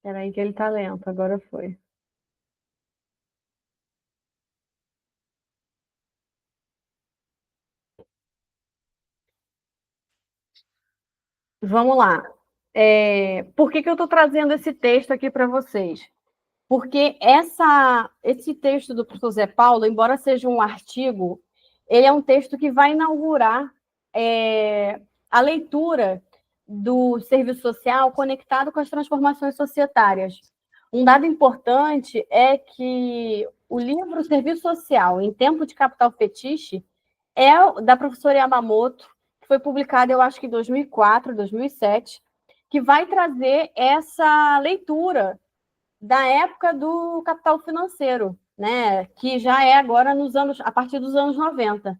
Peraí que ele tá lento, agora foi. Vamos lá. Por que eu estou trazendo esse texto aqui para vocês? Porque esse texto do professor Zé Paulo, embora seja um artigo, ele é um texto que vai inaugurar a leitura do serviço social conectado com as transformações societárias. Um dado importante é que o livro Serviço Social em Tempo de Capital Fetiche é da professora Yamamoto, que foi publicado, eu acho que em 2004, 2007, que vai trazer essa leitura da época do capital financeiro, né, que já é agora a partir dos anos 90.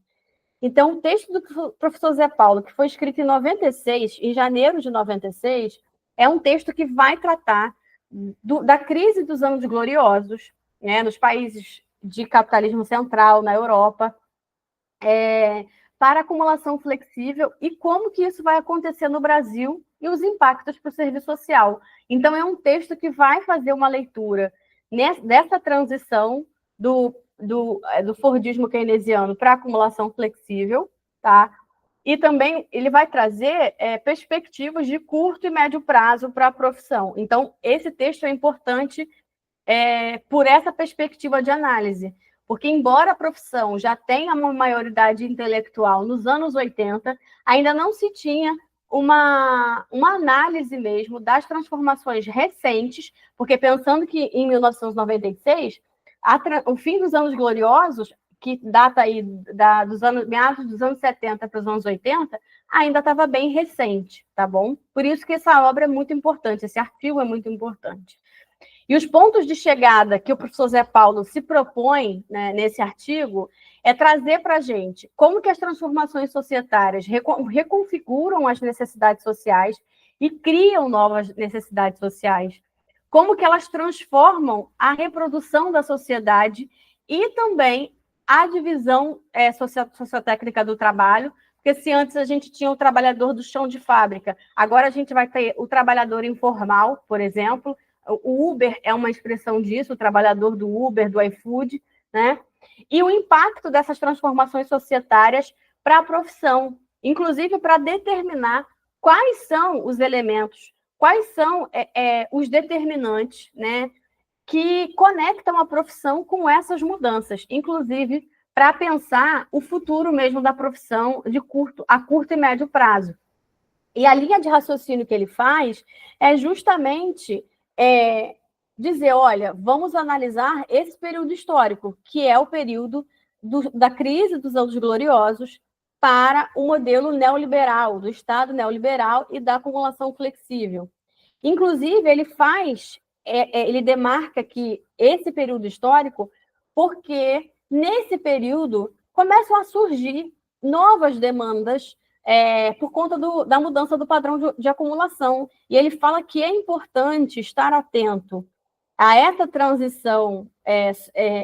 Então, o texto do professor Zé Paulo, que foi escrito em 96, em janeiro de 96, é um texto que vai tratar da crise dos anos gloriosos, né, nos países de capitalismo central, na Europa, para acumulação flexível e como que isso vai acontecer no Brasil e os impactos para o serviço social. Então, é um texto que vai fazer uma leitura dessa transição do Fordismo keynesiano para a acumulação flexível, tá? E também ele vai trazer perspectivas de curto e médio prazo para a profissão. Então, esse texto é importante por essa perspectiva de análise. Porque, embora a profissão já tenha uma maioridade intelectual nos anos 80, ainda não se tinha uma análise mesmo das transformações recentes, porque pensando que em 1996, o fim dos anos gloriosos, que data aí dos anos, meados dos anos 70 para os anos 80, ainda estava bem recente, tá bom? Por isso que essa obra é muito importante, esse artigo é muito importante. E os pontos de chegada que o professor Zé Paulo se propõe, né, nesse artigo é trazer para a gente como que as transformações societárias reconfiguram as necessidades sociais e criam novas necessidades sociais, como que elas transformam a reprodução da sociedade e também a divisão sociotécnica do trabalho, porque se antes a gente tinha o trabalhador do chão de fábrica, agora a gente vai ter o trabalhador informal, por exemplo. O Uber é uma expressão disso, o trabalhador do Uber, do iFood, né? E o impacto dessas transformações societárias para a profissão, inclusive para determinar quais são os elementos, quais são os determinantes, né, que conectam a profissão com essas mudanças, inclusive para pensar o futuro mesmo da profissão a curto e médio prazo. E a linha de raciocínio que ele faz é justamente dizer, olha, vamos analisar esse período histórico, que é o período da crise dos anos gloriosos para o modelo neoliberal, do Estado neoliberal e da acumulação flexível. Inclusive, ele demarca que esse período histórico, porque nesse período começam a surgir novas demandas por conta da mudança do padrão de acumulação. E ele fala que é importante estar atento a essa transição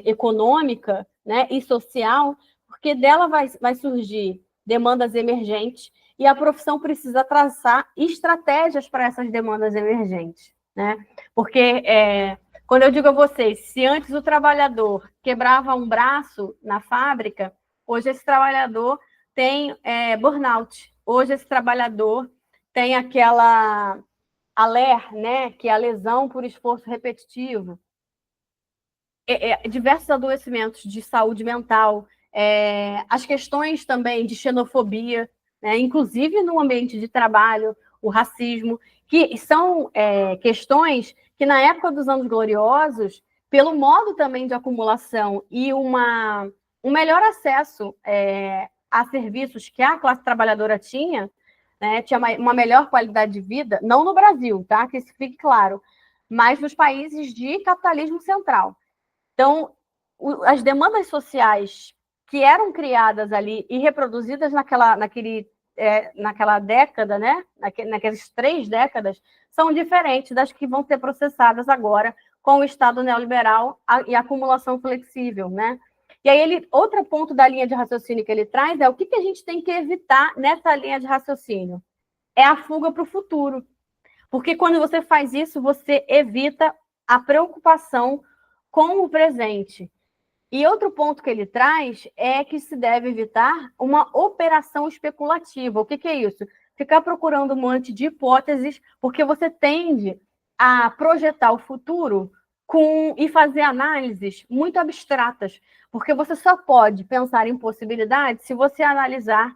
econômica, né, e social, porque dela vai surgir demandas emergentes e a profissão precisa traçar estratégias para essas demandas emergentes, né? Porque quando eu digo a vocês, se antes o trabalhador quebrava um braço na fábrica, hoje esse trabalhador tem burnout. Hoje esse trabalhador tem aquela ALER, né, que é a lesão por esforço repetitivo, diversos adoecimentos de saúde mental, as questões também de xenofobia, né, inclusive no ambiente de trabalho, o racismo, que são questões que na época dos anos gloriosos, pelo modo também de acumulação e um melhor acesso a serviços que a classe trabalhadora tinha, né, tinha uma melhor qualidade de vida, não no Brasil, tá? Que isso fique claro, mas nos países de capitalismo central. Então, as demandas sociais que eram criadas ali e reproduzidas naquela década, né? Naquelas 3 décadas, são diferentes das que vão ser processadas agora com o Estado neoliberal e a acumulação flexível, né? E aí, outro ponto da linha de raciocínio que ele traz é o que a gente tem que evitar nessa linha de raciocínio? É a fuga para o futuro. Porque quando você faz isso, você evita a preocupação com o presente. E outro ponto que ele traz é que se deve evitar uma operação especulativa. O que é isso? Ficar procurando um monte de hipóteses, porque você tende a projetar o futuro e fazer análises muito abstratas, porque você só pode pensar em possibilidades se você analisar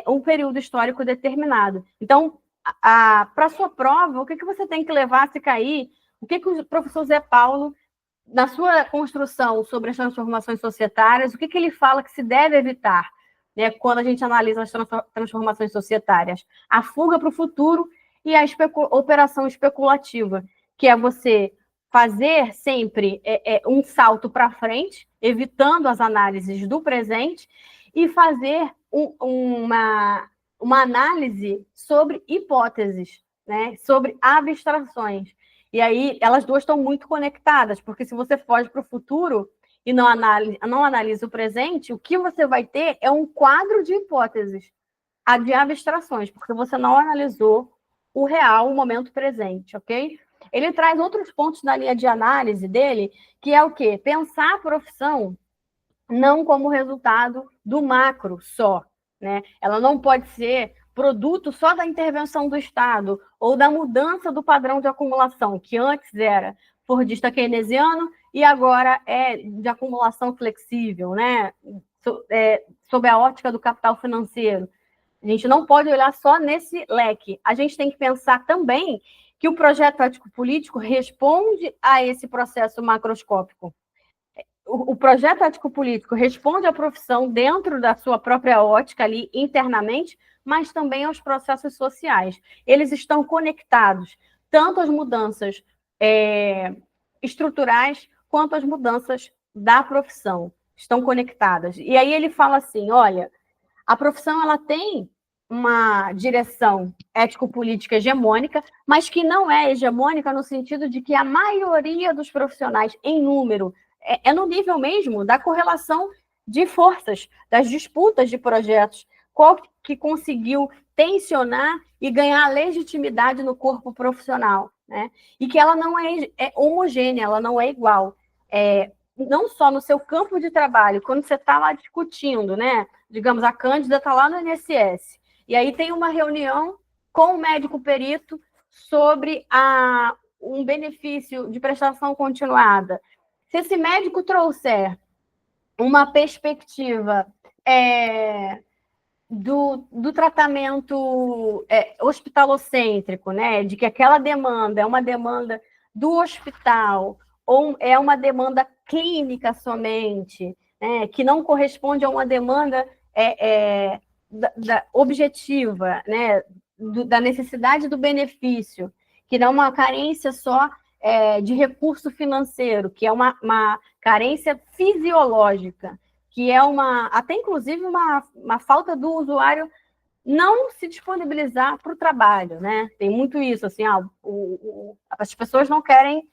um período histórico determinado. Então, para a sua prova, o que você tem que levar se cair? O que o professor Zé Paulo, na sua construção sobre as transformações societárias, o que ele fala que se deve evitar, né, quando a gente analisa as transformações societárias? A fuga para o futuro e a operação especulativa, que é você fazer sempre um salto para frente, evitando as análises do presente, e fazer uma análise sobre hipóteses, né, sobre abstrações. E aí, elas duas estão muito conectadas, porque se você foge para o futuro e não analisa o presente, o que você vai ter é um quadro de hipóteses, de abstrações, porque você não analisou o real, o momento presente, ok? Ele traz outros pontos na linha de análise dele, que é o quê? Pensar a profissão não como resultado do macro só, né? Ela não pode ser produto só da intervenção do Estado ou da mudança do padrão de acumulação, que antes era fordista keynesiano e agora é de acumulação flexível, né? Sob a ótica do capital financeiro. A gente não pode olhar só nesse leque. A gente tem que pensar também que o projeto ético-político responde a esse processo macroscópico. O projeto ético-político responde à profissão dentro da sua própria ótica ali internamente, mas também aos processos sociais. Eles estão conectados tanto às mudanças estruturais quanto às mudanças da profissão. Estão conectadas. E aí ele fala assim, olha, a profissão ela tem uma direção ético-política hegemônica, mas que não é hegemônica no sentido de que a maioria dos profissionais, em número, é no nível mesmo da correlação de forças, das disputas de projetos, qual que conseguiu tensionar e ganhar legitimidade no corpo profissional, né? E que ela não é homogênea, ela não é igual. Não só no seu campo de trabalho, quando você está lá discutindo, né? Digamos, a Cândida está lá no INSS, e aí tem uma reunião com o médico perito sobre um benefício de prestação continuada. Se esse médico trouxer uma perspectiva do tratamento hospitalocêntrico, né, de que aquela demanda é uma demanda do hospital ou é uma demanda clínica somente, né, que não corresponde a uma demanda objetiva, né, da necessidade do benefício, que não é uma carência só de recurso financeiro, que é uma carência fisiológica, que é até inclusive uma falta do usuário não se disponibilizar para o trabalho, né? Tem muito isso, assim, as pessoas não querem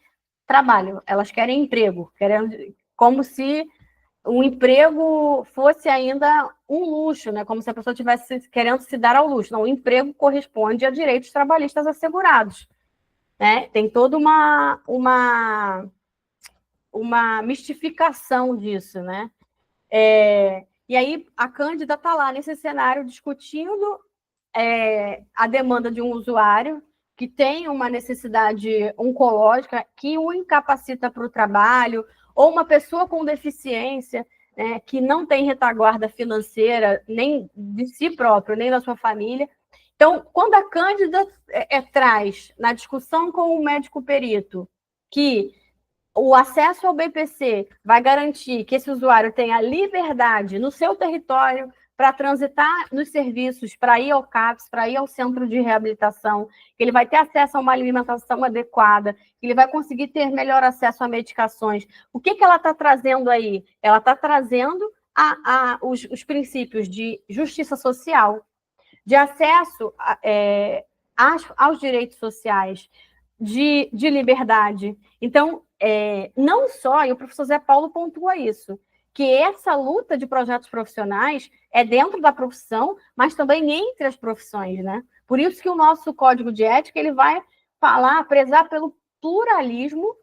trabalho, elas querem emprego, como se o emprego fosse ainda um luxo, né? Como se a pessoa estivesse querendo se dar ao luxo. Não, o emprego corresponde a direitos trabalhistas assegurados, né? Tem toda uma mistificação disso, né? E aí a Cândida está lá nesse cenário discutindo a demanda de um usuário que tem uma necessidade oncológica que o incapacita para o trabalho, ou uma pessoa com deficiência, né, que não tem retaguarda financeira nem de si próprio, nem da sua família. Então, quando a Cândida traz na discussão com o médico perito que o acesso ao BPC vai garantir que esse usuário tenha liberdade no seu território para transitar nos serviços, para ir ao CAPS, para ir ao centro de reabilitação, que ele vai ter acesso a uma alimentação adequada, que ele vai conseguir ter melhor acesso a medicações. O que ela está trazendo aí? Ela está trazendo os princípios de justiça social, de acesso aos direitos sociais, de liberdade. Então, não só, e o professor Zé Paulo pontua isso, que essa luta de projetos profissionais é dentro da profissão, mas também entre as profissões, né? Por isso que o nosso código de ética ele vai prezar pelo pluralismo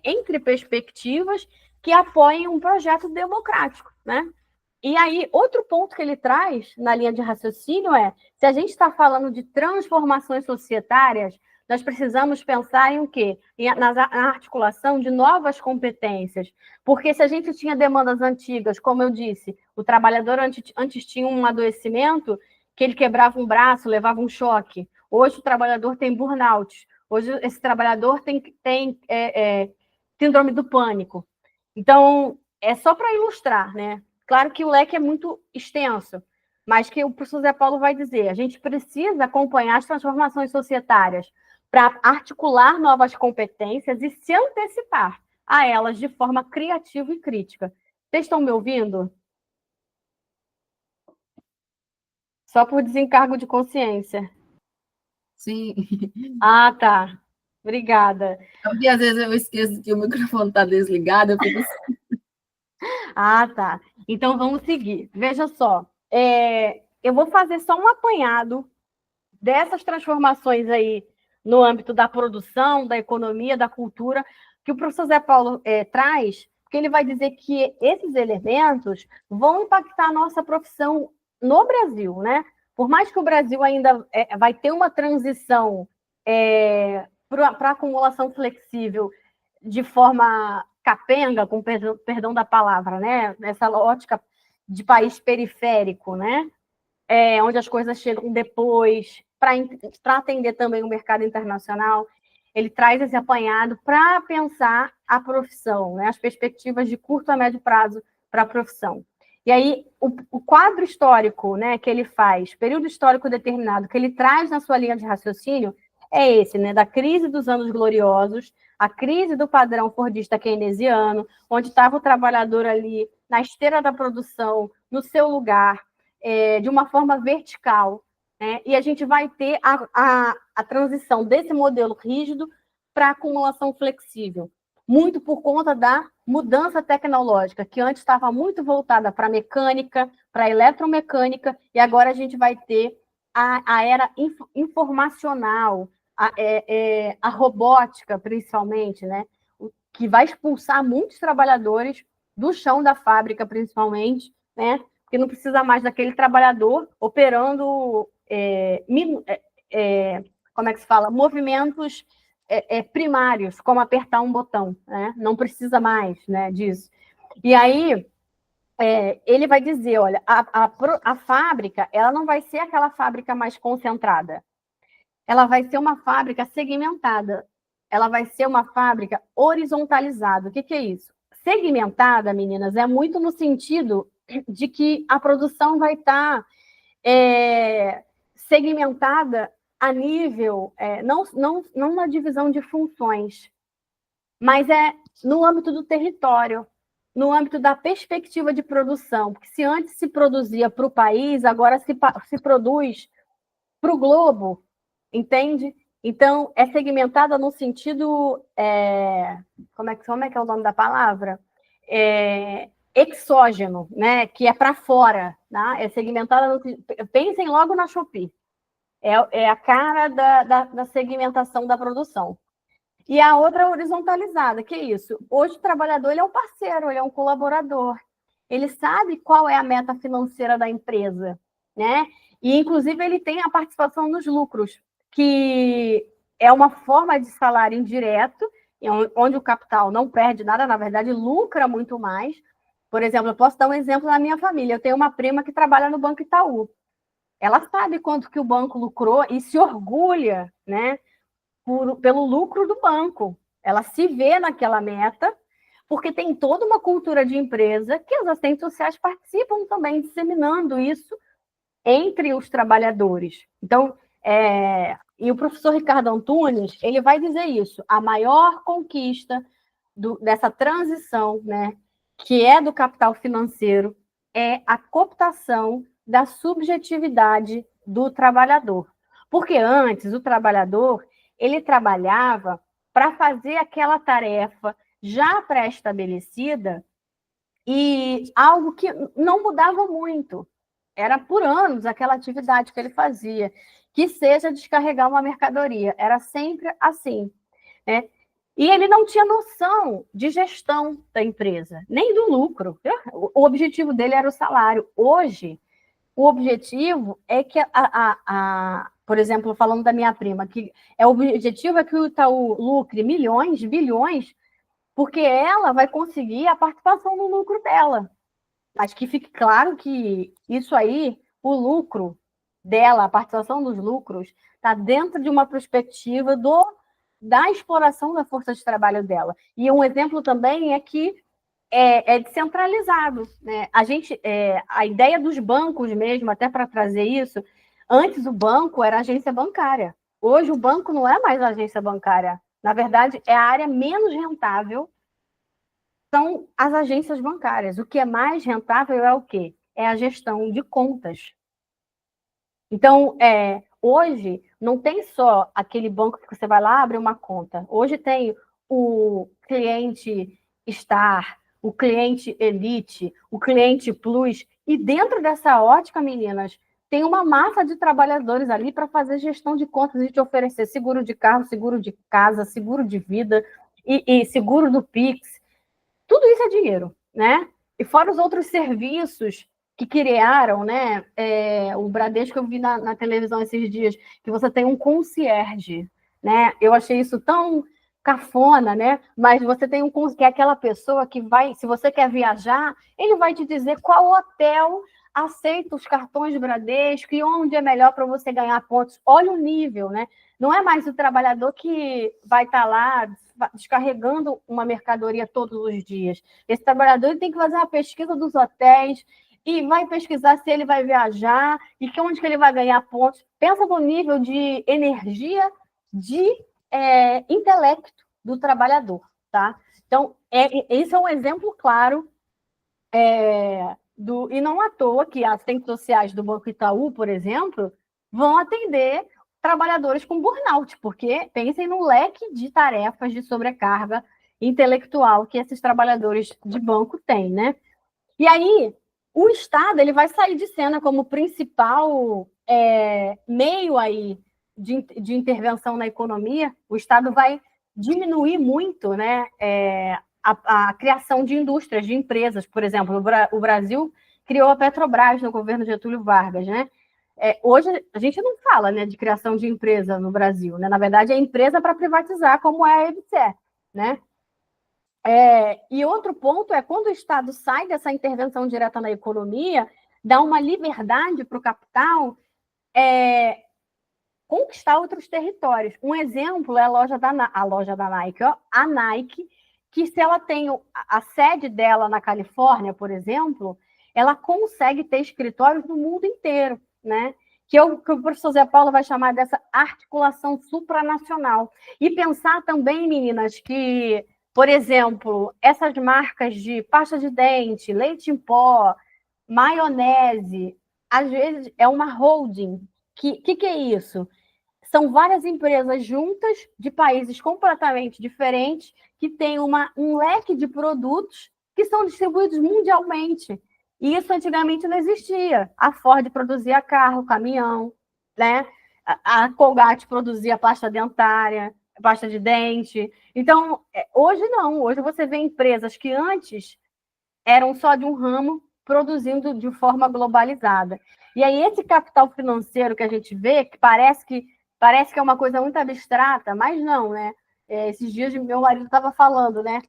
entre perspectivas que apoiem um projeto democrático, né? E aí, outro ponto que ele traz na linha de raciocínio é, se a gente está falando de transformações societárias, nós precisamos pensar em o quê? Na articulação de novas competências. Porque se a gente tinha demandas antigas, como eu disse, o trabalhador antes tinha um adoecimento que ele quebrava um braço, levava um choque. Hoje o trabalhador tem burnout. Hoje esse trabalhador tem síndrome do pânico. Então, é só para ilustrar, né? Claro que o leque é muito extenso, mas que o professor Zé Paulo vai dizer, a gente precisa acompanhar as transformações societárias para articular novas competências e se antecipar a elas de forma criativa e crítica. Vocês estão me ouvindo? Só por desencargo de consciência. Sim. Ah, tá. Obrigada. Porque às vezes eu esqueço que o microfone está desligado, eu fico assim. Ah, tá. Então vamos seguir. Veja só, eu vou fazer só um apanhado dessas transformações aí no âmbito da produção, da economia, da cultura, que o professor Zé Paulo traz, porque ele vai dizer que esses elementos vão impactar a nossa profissão no Brasil, né? Por mais que o Brasil ainda vai ter uma transição para acumulação flexível de forma capenga, com perdão da palavra, né? Nessa ótica de país periférico, né? Onde as coisas chegam depois, para atender também o mercado internacional. Ele traz esse apanhado para pensar a profissão, né? As perspectivas de curto a médio prazo para a profissão. E aí, o quadro histórico, né, que ele faz, período histórico determinado, que ele traz na sua linha de raciocínio, é esse, né, da crise dos anos gloriosos, a crise do padrão fordista keynesiano, onde estava o trabalhador ali na esteira da produção, no seu lugar, de uma forma vertical, né? E a gente vai ter a transição desse modelo rígido para acumulação flexível, muito por conta da mudança tecnológica, que antes estava muito voltada para a mecânica, para a eletromecânica, e agora a gente vai ter a era informacional, a robótica, principalmente, né? Que vai expulsar muitos trabalhadores do chão da fábrica, principalmente, né? Porque não precisa mais daquele trabalhador operando, como é que se fala? Movimentos primários, como apertar um botão, né? Não precisa mais, né, disso. E aí, ele vai dizer, olha, a fábrica, ela não vai ser aquela fábrica mais concentrada, ela vai ser uma fábrica segmentada, ela vai ser uma fábrica horizontalizada. O que é isso? Segmentada, meninas, é muito no sentido de que a produção vai estar segmentada a nível, não na divisão de funções, mas no âmbito do território, no âmbito da perspectiva de produção, porque se antes se produzia para o país, agora se produz para o globo, entende? Então, é segmentada no sentido, como é que é o nome da palavra? Exógeno, né? Que é para fora, né? É segmentada. Pensem logo na Shopee. É a cara da segmentação da produção. E a outra horizontalizada, que é isso? Hoje o trabalhador ele é um parceiro, ele é um colaborador. Ele sabe qual é a meta financeira da empresa, né? E, inclusive, ele tem a participação nos lucros, que é uma forma de salário indireto, onde o capital não perde nada, na verdade, lucra muito mais. Por exemplo, eu posso dar um exemplo na minha família. Eu tenho uma prima que trabalha no Banco Itaú. Ela sabe quanto que o banco lucrou e se orgulha, né, pelo lucro do banco. Ela se vê naquela meta, porque tem toda uma cultura de empresa que as assistentes sociais participam também, disseminando isso entre os trabalhadores. Então, e o professor Ricardo Antunes, ele vai dizer isso, a maior conquista dessa transição, né, que é do capital financeiro, é a cooptação da subjetividade do trabalhador. Porque antes, o trabalhador, ele trabalhava para fazer aquela tarefa já pré-estabelecida e algo que não mudava muito. Era por anos aquela atividade que ele fazia, que seja descarregar uma mercadoria. Era sempre assim, né? E ele não tinha noção de gestão da empresa, nem do lucro. O objetivo dele era o salário. Hoje, o objetivo é que, por exemplo, falando da minha prima, que o objetivo é que o Itaú lucre milhões, bilhões, porque ela vai conseguir a participação no lucro dela. Mas que fique claro que isso aí, o lucro dela, a participação dos lucros, está dentro de uma perspectiva da exploração da força de trabalho dela. E um exemplo também é que é descentralizado, né? A ideia dos bancos mesmo, até para trazer isso, antes o banco era agência bancária. Hoje o banco não é mais agência bancária. Na verdade, é a área menos rentável, são as agências bancárias. O que é mais rentável é o quê? É a gestão de contas. Então, hoje, não tem só aquele banco que você vai lá abre uma conta. Hoje tem o cliente Star, o cliente Elite, o cliente Plus. E dentro dessa ótica, meninas, tem uma massa de trabalhadores ali para fazer gestão de contas e te oferecer seguro de carro, seguro de casa, seguro de vida e seguro do Pix. Tudo isso é dinheiro, né? E fora os outros serviços que criaram, né? O Bradesco, eu vi na televisão esses dias, que você tem um concierge, né? Eu achei isso tão cafona, né? Mas você tem que é aquela pessoa que vai, se você quer viajar, ele vai te dizer qual hotel aceita os cartões Bradesco e onde é melhor para você ganhar pontos. Olha o nível, né? Não é mais o trabalhador que vai estar lá descarregando uma mercadoria todos os dias. Esse trabalhador tem que fazer uma pesquisa dos hotéis e vai pesquisar se ele vai viajar e onde que ele vai ganhar pontos. Pensa no nível de energia, de intelecto do trabalhador, tá? Então, esse é um exemplo claro e não à toa que as assistentes sociais do Banco Itaú, por exemplo, vão atender trabalhadores com burnout, porque pensem no leque de tarefas de sobrecarga intelectual que esses trabalhadores de banco têm, né? E aí, o Estado ele vai sair de cena como principal meio aí de intervenção na economia. O Estado vai diminuir muito, né, a criação de indústrias, de empresas. Por exemplo, o Brasil criou a Petrobras no governo Getúlio Vargas, né? Hoje a gente não fala, né, de criação de empresa no Brasil, né? Na verdade, é empresa para privatizar, como é a EBSER, né? E outro ponto é quando o Estado sai dessa intervenção direta na economia, dá uma liberdade para o capital conquistar outros territórios. Um exemplo é a loja da Nike, ó, a Nike, que se ela tem a sede dela na Califórnia, por exemplo, ela consegue ter escritórios no mundo inteiro, né? Que o professor Zé Paulo vai chamar dessa articulação supranacional. E pensar também, meninas, que, por exemplo, essas marcas de pasta de dente, leite em pó, maionese, às vezes é uma holding. Que é isso? São várias empresas juntas de países completamente diferentes que têm um leque de produtos que são distribuídos mundialmente. E isso antigamente não existia. A Ford produzia carro, caminhão, né? A Colgate produzia pasta dentária, pasta de dente. Então, hoje não. Hoje você vê empresas que antes eram só de um ramo produzindo de forma globalizada. E aí esse capital financeiro que a gente vê, que parece que é uma coisa muito abstrata, mas não, né? Esses dias meu marido estava falando, né?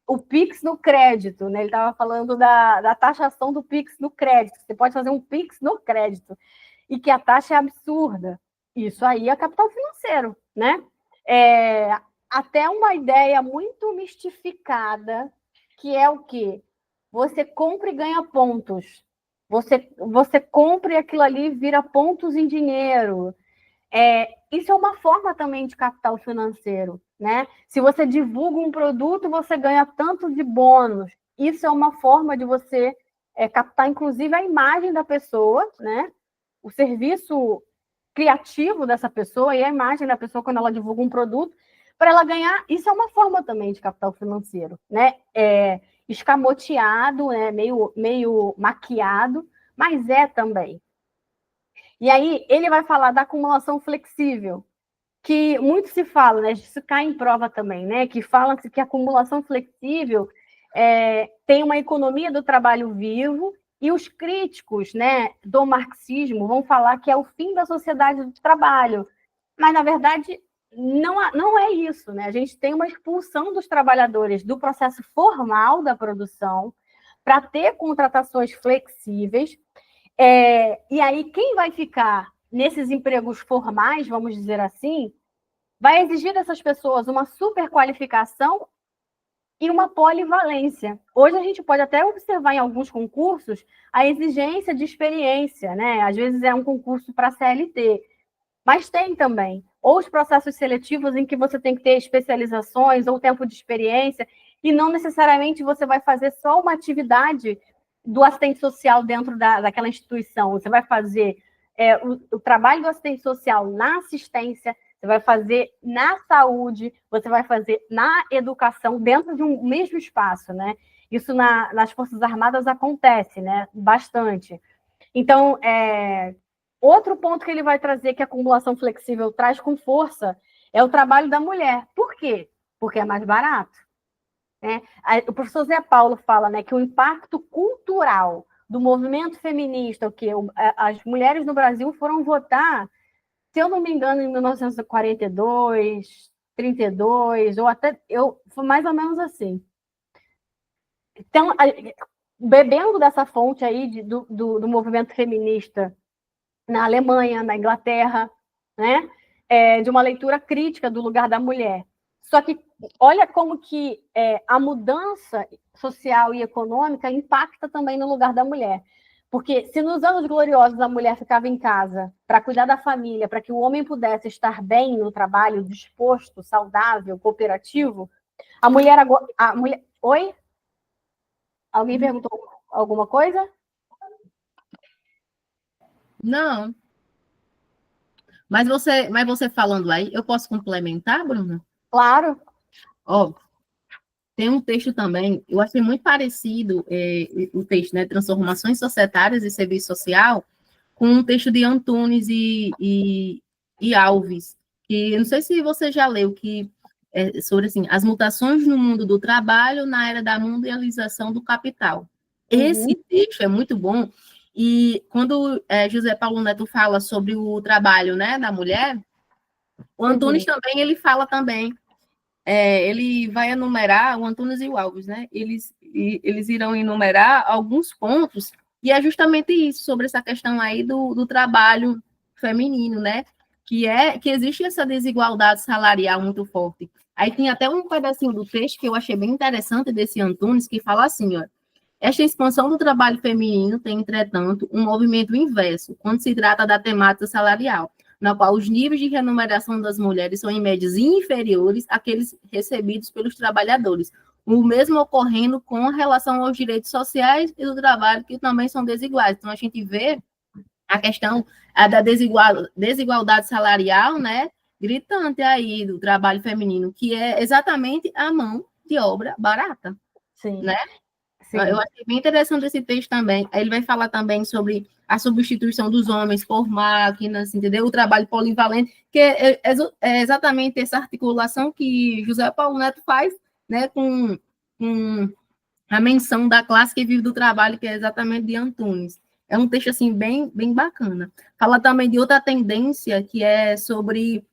O Pix no crédito, né? Ele estava falando da taxação do Pix no crédito. Você pode fazer um Pix no crédito e que a taxa é absurda. Isso aí é capital financeiro, né? Até uma ideia muito mistificada, que é o quê? Você compra e ganha pontos. Você compra e aquilo ali vira pontos em dinheiro. Isso é uma forma também de capital financeiro, né? Se você divulga um produto, você ganha tanto de bônus. Isso é uma forma de você captar, inclusive, a imagem da pessoa, né? O serviço criativo dessa pessoa e a imagem da pessoa quando ela divulga um produto, para ela ganhar. Isso é uma forma também de capital financeiro, né? Escamoteado, né? meio maquiado, mas é também. E aí ele vai falar da acumulação flexível, que muito se fala, né? Isso cai em prova também, né? Que fala-se que a acumulação flexível tem uma economia do trabalho vivo, e os críticos, né, do marxismo vão falar que é o fim da sociedade do trabalho. Mas, na verdade, não é isso, né? A gente tem uma expulsão dos trabalhadores do processo formal da produção para ter contratações flexíveis. E aí, quem vai ficar nesses empregos formais, vamos dizer assim, vai exigir dessas pessoas uma superqualificação e uma polivalência. Hoje a gente pode até observar em alguns concursos a exigência de experiência, né? Às vezes é um concurso para CLT, mas tem também ou os processos seletivos em que você tem que ter especializações ou tempo de experiência, e não necessariamente você vai fazer só uma atividade do assistente social dentro daquela instituição. Você vai fazer o trabalho do assistente social na assistência, você vai fazer na saúde, você vai fazer na educação, dentro de um mesmo espaço, né? Isso nas Forças Armadas acontece, né? Bastante. Então, outro ponto que ele vai trazer que a acumulação flexível traz com força é o trabalho da mulher. Por quê? Porque é mais barato. Né? O professor Zé Paulo fala, né, que o impacto cultural do movimento feminista, que as mulheres no Brasil foram votar, se eu não me engano, em 1942, 32, ou até foi mais ou menos assim. Então, bebendo dessa fonte aí do movimento feminista na Alemanha, na Inglaterra, né, de uma leitura crítica do lugar da mulher. Só que olha como que a mudança social e econômica impacta também no lugar da mulher. Porque se nos anos gloriosos a mulher ficava em casa para cuidar da família, para que o homem pudesse estar bem no trabalho, disposto, saudável, cooperativo, a mulher agora... Oi? Alguém perguntou alguma coisa? Não. Mas você falando aí, eu posso complementar, Bruna? Claro. Ó, tem um texto também, eu achei muito parecido o texto, né? Transformações Societárias e Serviço Social, com um texto de Antunes e Alves, que eu não sei se você já leu, que é sobre assim, as mutações no mundo do trabalho na era da mundialização do capital. Esse texto é muito bom, e quando José Paulo Neto fala sobre o trabalho, né, da mulher, o Antunes também, ele fala também, ele vai enumerar, o Antunes e o Alves, né, eles irão enumerar alguns pontos, e é justamente isso, sobre essa questão aí do trabalho feminino, né, que existe essa desigualdade salarial muito forte. Aí tem até um pedacinho do texto que eu achei bem interessante desse Antunes, que fala assim, ó: esta expansão do trabalho feminino tem, entretanto, um movimento inverso, quando se trata da temática salarial, na qual os níveis de remuneração das mulheres são, em médias, inferiores àqueles recebidos pelos trabalhadores. O mesmo ocorrendo com relação aos direitos sociais e do trabalho, que também são desiguais. Então, a gente vê a questão da desigualdade salarial, né, gritante aí do trabalho feminino, que é exatamente a mão de obra barata. Sim. Né? Sim. Eu achei bem interessante esse texto também. Aí ele vai falar também sobre a substituição dos homens por máquinas, entendeu? O trabalho polivalente, que é exatamente essa articulação que José Paulo Neto faz, né, com a menção da classe que vive do trabalho, que é exatamente de Antunes. É um texto, assim, bem, bem bacana. Fala também de outra tendência, que é sobre,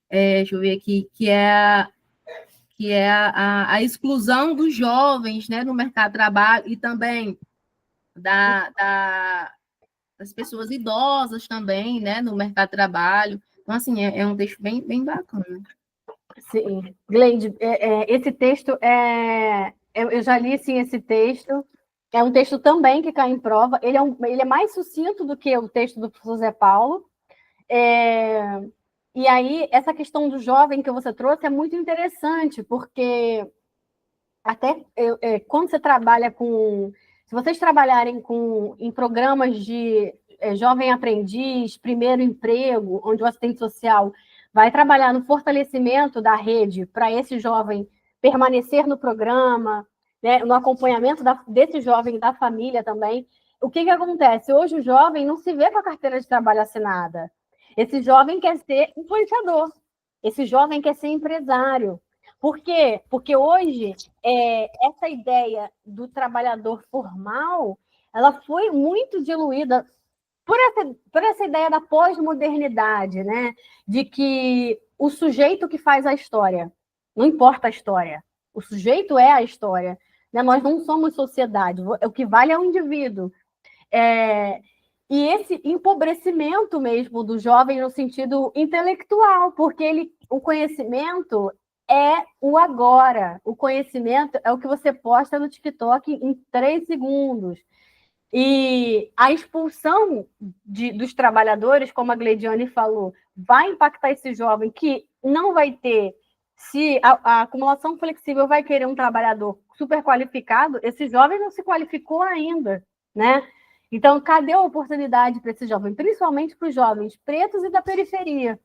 deixa eu ver aqui, que é a exclusão dos jovens, né, no mercado de trabalho, e também das pessoas idosas também, né, no mercado de trabalho. Então, assim, é um texto bem, bem bacana. Sim. Gleide, esse texto eu já li, sim, esse texto. É um texto também que cai em prova. Ele é mais sucinto do que o texto do professor Zé Paulo. E aí, essa questão do jovem que você trouxe é muito interessante, porque até quando você trabalha com... Se vocês trabalharem em programas de jovem aprendiz, primeiro emprego, onde o assistente social vai trabalhar no fortalecimento da rede para esse jovem permanecer no programa, né, no acompanhamento desse jovem da família também, o que acontece? Hoje o jovem não se vê com a carteira de trabalho assinada. Esse jovem quer ser influenciador. Esse jovem quer ser empresário. Por quê? Porque hoje essa ideia do trabalhador formal, ela foi muito diluída por essa ideia da pós-modernidade, né? De que o sujeito que faz a história, não importa a história, o sujeito é a história. Né? Nós não somos sociedade, o que vale é o indivíduo. E esse empobrecimento mesmo do jovem no sentido intelectual, porque o conhecimento é o agora. O conhecimento é o que você posta no TikTok em 3 segundos. E a expulsão dos trabalhadores, como a Gleidiane falou, vai impactar esse jovem que não vai ter, se a acumulação flexível vai querer um trabalhador super qualificado, esse jovem não se qualificou ainda, né? Então, cadê a oportunidade para esse jovem? Principalmente para os jovens pretos e da periferia.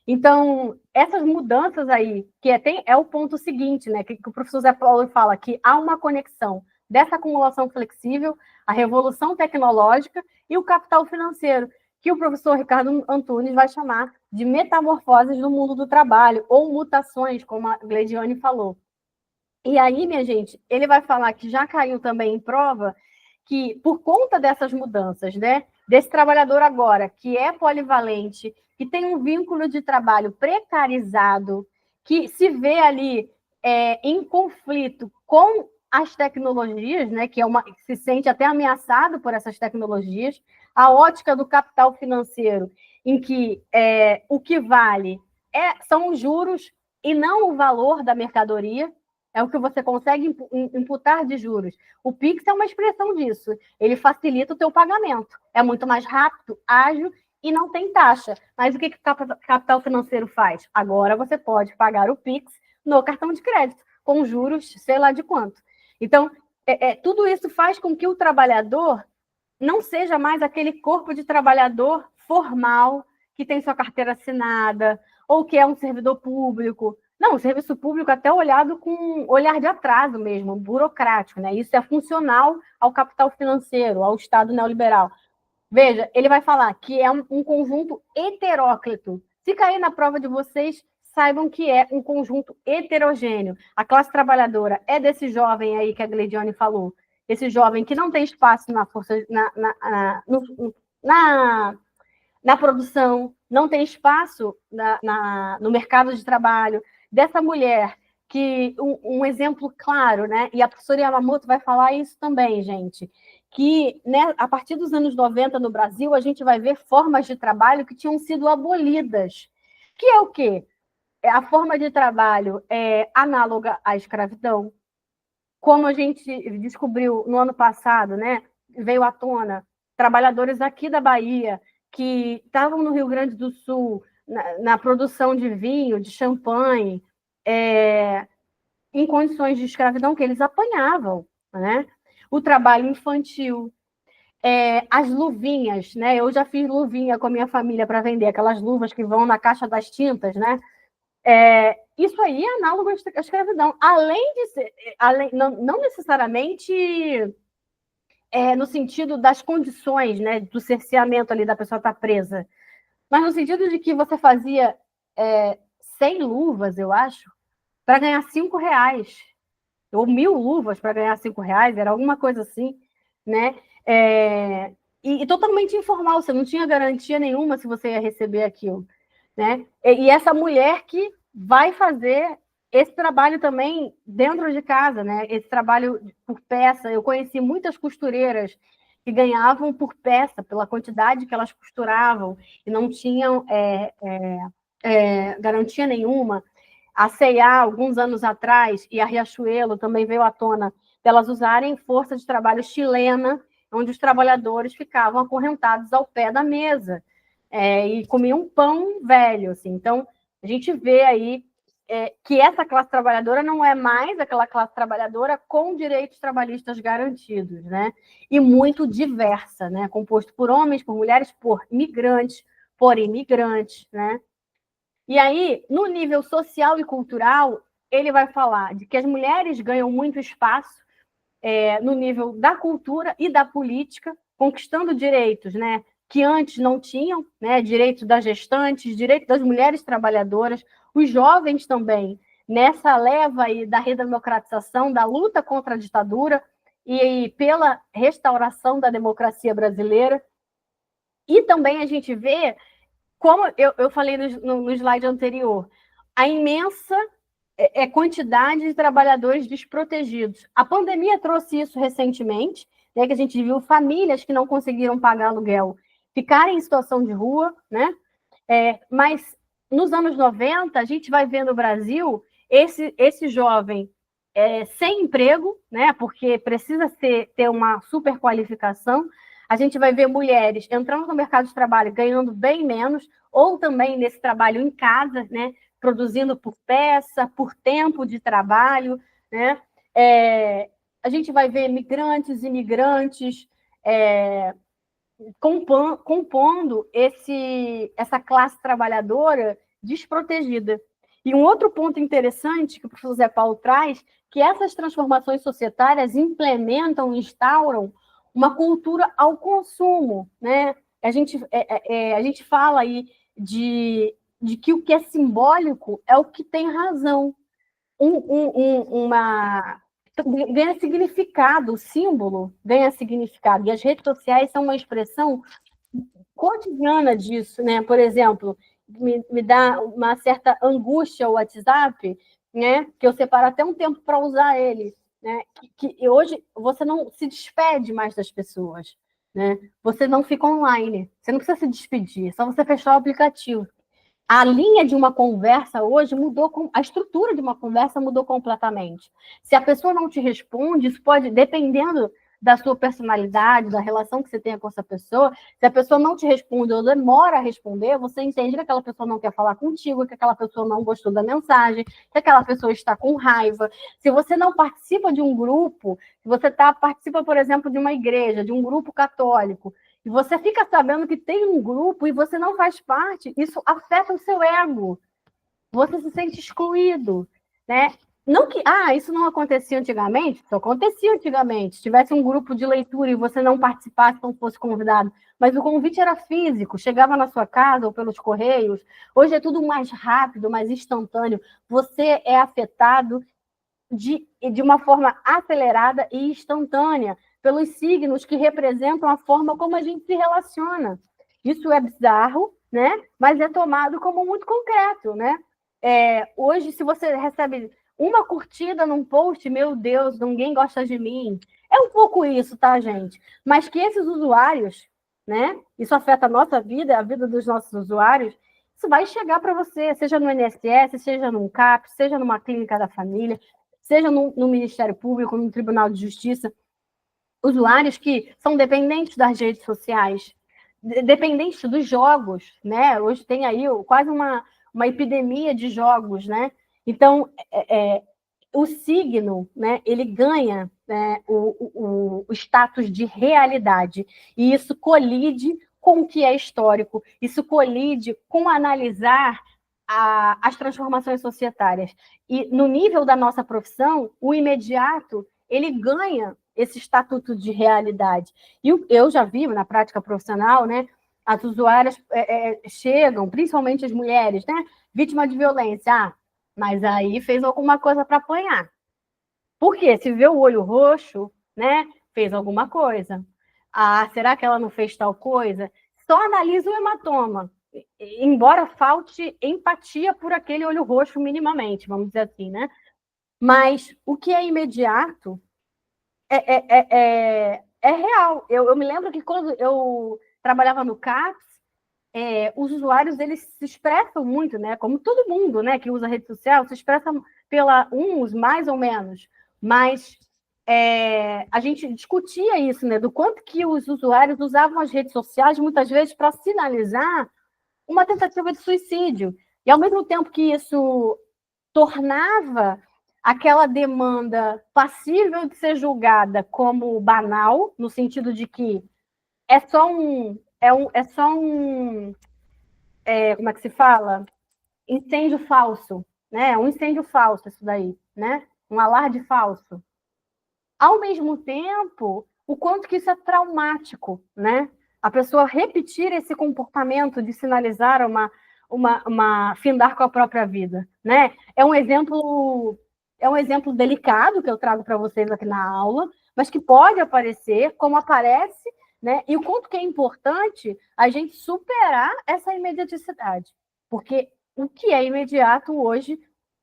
Então, essas mudanças aí, que é o ponto seguinte, né? Que o professor Zé Paulo fala que há uma conexão dessa acumulação flexível, a revolução tecnológica e o capital financeiro, que o professor Ricardo Antunes vai chamar de metamorfoses no mundo do trabalho, ou mutações, como a Gleidiane falou. E aí, minha gente, ele vai falar que já caiu também em prova que, por conta dessas mudanças, né, desse trabalhador agora, que é polivalente, que tem um vínculo de trabalho precarizado, que se vê ali em conflito com as tecnologias, né, que se sente até ameaçado por essas tecnologias, a ótica do capital financeiro, em que o que vale são os juros e não o valor da mercadoria, é o que você consegue imputar de juros. O Pix é uma expressão disso. Ele facilita o teu pagamento. É muito mais rápido, ágil e não tem taxa. Mas o que o capital financeiro faz? Agora você pode pagar o Pix no cartão de crédito, com juros, sei lá de quanto. Então, tudo isso faz com que o trabalhador não seja mais aquele corpo de trabalhador formal, que tem sua carteira assinada, ou que é um servidor público. Não, o serviço público até olhado com um olhar de atraso mesmo, burocrático, né? Isso é funcional ao capital financeiro, ao Estado neoliberal. Veja, ele vai falar que é um conjunto heteróclito. Se cair na prova de vocês, saibam que é um conjunto heterogêneo. A classe trabalhadora é desse jovem aí que a Gleidiane falou, esse jovem que não tem espaço na força, na produção, não tem espaço no mercado de trabalho, dessa mulher que um exemplo claro, né? E a professora Yamamoto vai falar isso também, gente, que né, a partir dos anos 90 no Brasil, a gente vai ver formas de trabalho que tinham sido abolidas. Que é o quê? A forma de trabalho análoga à escravidão, como a gente descobriu no ano passado, né? Veio à tona, trabalhadores aqui da Bahia que estavam no Rio Grande do Sul na produção de vinho, de champanhe, em condições de escravidão que eles apanhavam, né? O trabalho infantil, as luvinhas, né? Eu já fiz luvinha com a minha família para vender, aquelas luvas que vão na caixa das tintas, né? Isso aí é análogo à escravidão, além de ser, não necessariamente no sentido das condições, né, do cerceamento ali da pessoa estar presa, mas no sentido de que você fazia 100 luvas, eu acho, para ganhar R$5, ou 1.000 luvas para ganhar R$5, era alguma coisa assim, né? E totalmente informal, você não tinha garantia nenhuma se você ia receber aquilo, né? E essa mulher que vai fazer esse trabalho também dentro de casa, né? Esse trabalho por peça. Eu conheci muitas costureiras que ganhavam por peça, pela quantidade que elas costuravam, e não tinham garantia nenhuma. A C&A, alguns anos atrás, e a Riachuelo também veio à tona, delas usarem força de trabalho chilena, onde os trabalhadores ficavam acorrentados ao pé da mesa e comiam pão velho. Assim. Então, a gente vê aí que essa classe trabalhadora não é mais aquela classe trabalhadora com direitos trabalhistas garantidos, né? E muito diversa, né? Composto por homens, por mulheres, por migrantes, por imigrantes, né? E aí, no nível social e cultural, ele vai falar de que as mulheres ganham muito espaço no nível da cultura e da política, conquistando direitos, né, que antes não tinham, né, direito das gestantes, direito das mulheres trabalhadoras, os jovens também, nessa leva aí da redemocratização, da luta contra a ditadura e pela restauração da democracia brasileira. E também a gente vê, como eu falei no slide anterior, a imensa quantidade de trabalhadores desprotegidos. A pandemia trouxe isso recentemente, né, que a gente viu famílias que não conseguiram pagar aluguel ficarem em situação de rua, né? Mas nos anos 90, a gente vai ver no Brasil esse jovem sem emprego, né? Porque precisa ter uma super qualificação. A gente vai ver mulheres entrando no mercado de trabalho ganhando bem menos, ou também nesse trabalho em casa, né? Produzindo por peça, por tempo de trabalho, né? A gente vai ver migrantes e imigrantes compondo essa classe trabalhadora desprotegida. E um outro ponto interessante que o professor Zé Paulo traz, que essas transformações societárias implementam, instauram uma cultura ao consumo, né? A gente fala aí de que o que é simbólico é o que tem razão. Ganha significado, o símbolo ganha significado. E as redes sociais são uma expressão cotidiana disso, né? Por exemplo, me dá uma certa angústia o WhatsApp, né? Que eu separo até um tempo para usar ele, né? Que hoje você não se despede mais das pessoas, né? Você não fica online, você não precisa se despedir, é só você fechar o aplicativo. A linha de uma conversa hoje mudou, a estrutura de uma conversa mudou completamente. Se a pessoa não te responde, isso pode, dependendo da sua personalidade, da relação que você tenha com essa pessoa, se a pessoa não te responde ou demora a responder, você entende que aquela pessoa não quer falar contigo, que aquela pessoa não gostou da mensagem, que aquela pessoa está com raiva. Se você não participa de um grupo, se você participa, por exemplo, de uma igreja, de um grupo católico, e você fica sabendo que tem um grupo e você não faz parte, isso afeta o seu ego. Você se sente excluído, né? Não que, isso não acontecia antigamente, isso acontecia antigamente. Se tivesse um grupo de leitura e você não participasse, não fosse convidado, mas o convite era físico, chegava na sua casa ou pelos correios. Hoje é tudo mais rápido, mais instantâneo. Você é afetado de uma forma acelerada e instantânea pelos signos que representam a forma como a gente se relaciona. Isso é bizarro, né? Mas é tomado como muito concreto, né? Hoje, se você recebe uma curtida num post, meu Deus, ninguém gosta de mim. É um pouco isso, tá, gente? Mas que esses usuários, né? Isso afeta a nossa vida, a vida dos nossos usuários. Isso vai chegar para você, seja no INSS, seja num CAP, seja numa clínica da família, seja no Ministério Público, no Tribunal de Justiça. Usuários que são dependentes das redes sociais, dependentes dos jogos, né? Hoje tem aí quase uma epidemia de jogos, né? Então, o signo, né, ele ganha, né, o status de realidade, e isso colide com o que é histórico, isso colide com analisar as transformações societárias. E no nível da nossa profissão, o imediato, ele ganha esse estatuto de realidade. E eu já vi na prática profissional, né, as usuárias chegam, principalmente as mulheres, né, vítima de violência, mas aí fez alguma coisa para apanhar. Por quê? Se vê o olho roxo, né, fez alguma coisa. Será que ela não fez tal coisa? Só analisa o hematoma, embora falte empatia por aquele olho roxo minimamente, vamos dizer assim, né? Mas o que é imediato é real. Eu me lembro que quando eu trabalhava no CAPS, os usuários eles se expressam muito, né? Como todo mundo, né, que usa rede social, se expressa pela uns mais ou menos. Mas a gente discutia isso, né? Do quanto que os usuários usavam as redes sociais muitas vezes para sinalizar uma tentativa de suicídio. E ao mesmo tempo que isso tornava aquela demanda passível de ser julgada como banal, no sentido de que é só um como é que se fala? Incêndio falso, né? Um incêndio falso isso daí, né? Um alarde falso. Ao mesmo tempo, o quanto que isso é traumático, né? A pessoa repetir esse comportamento de sinalizar uma findar com a própria vida, né? É um exemplo delicado que eu trago para vocês aqui na aula, mas que pode aparecer, como aparece, né? E o quanto que é importante a gente superar essa imediaticidade, porque o que é imediato hoje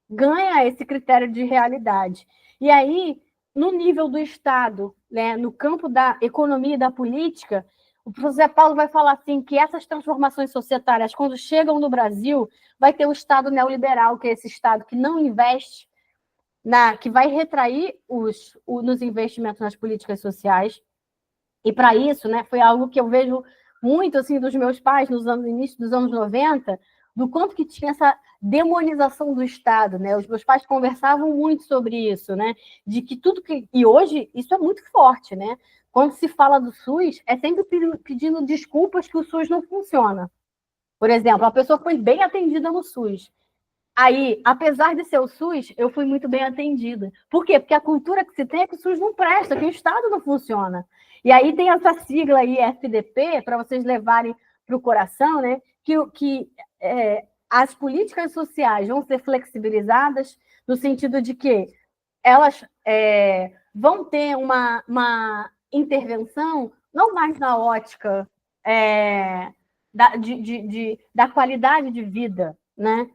ganha esse critério de realidade. E aí, no nível do Estado, né, no campo da economia e da política, o professor Zé Paulo vai falar assim que essas transformações societárias, quando chegam no Brasil, vai ter o Estado neoliberal, que é esse Estado que não investe, que vai retrair nos investimentos nas políticas sociais. E para isso, né, foi algo que eu vejo muito assim dos meus pais no início dos anos 90, do quanto que tinha essa demonização do Estado, né? Os meus pais conversavam muito sobre isso, né? De que tudo que... E hoje isso é muito forte, né? Quando se fala do SUS, é sempre pedindo desculpas que o SUS não funciona. Por exemplo, a pessoa foi bem atendida no SUS. Aí, apesar de ser o SUS, eu fui muito bem atendida. Por quê? Porque a cultura que se tem é que o SUS não presta, que o Estado não funciona. E aí tem essa sigla aí, FDP, para vocês levarem para o coração, né? Que as políticas sociais vão ser flexibilizadas no sentido de que elas vão ter uma intervenção não mais na ótica da qualidade de vida, né?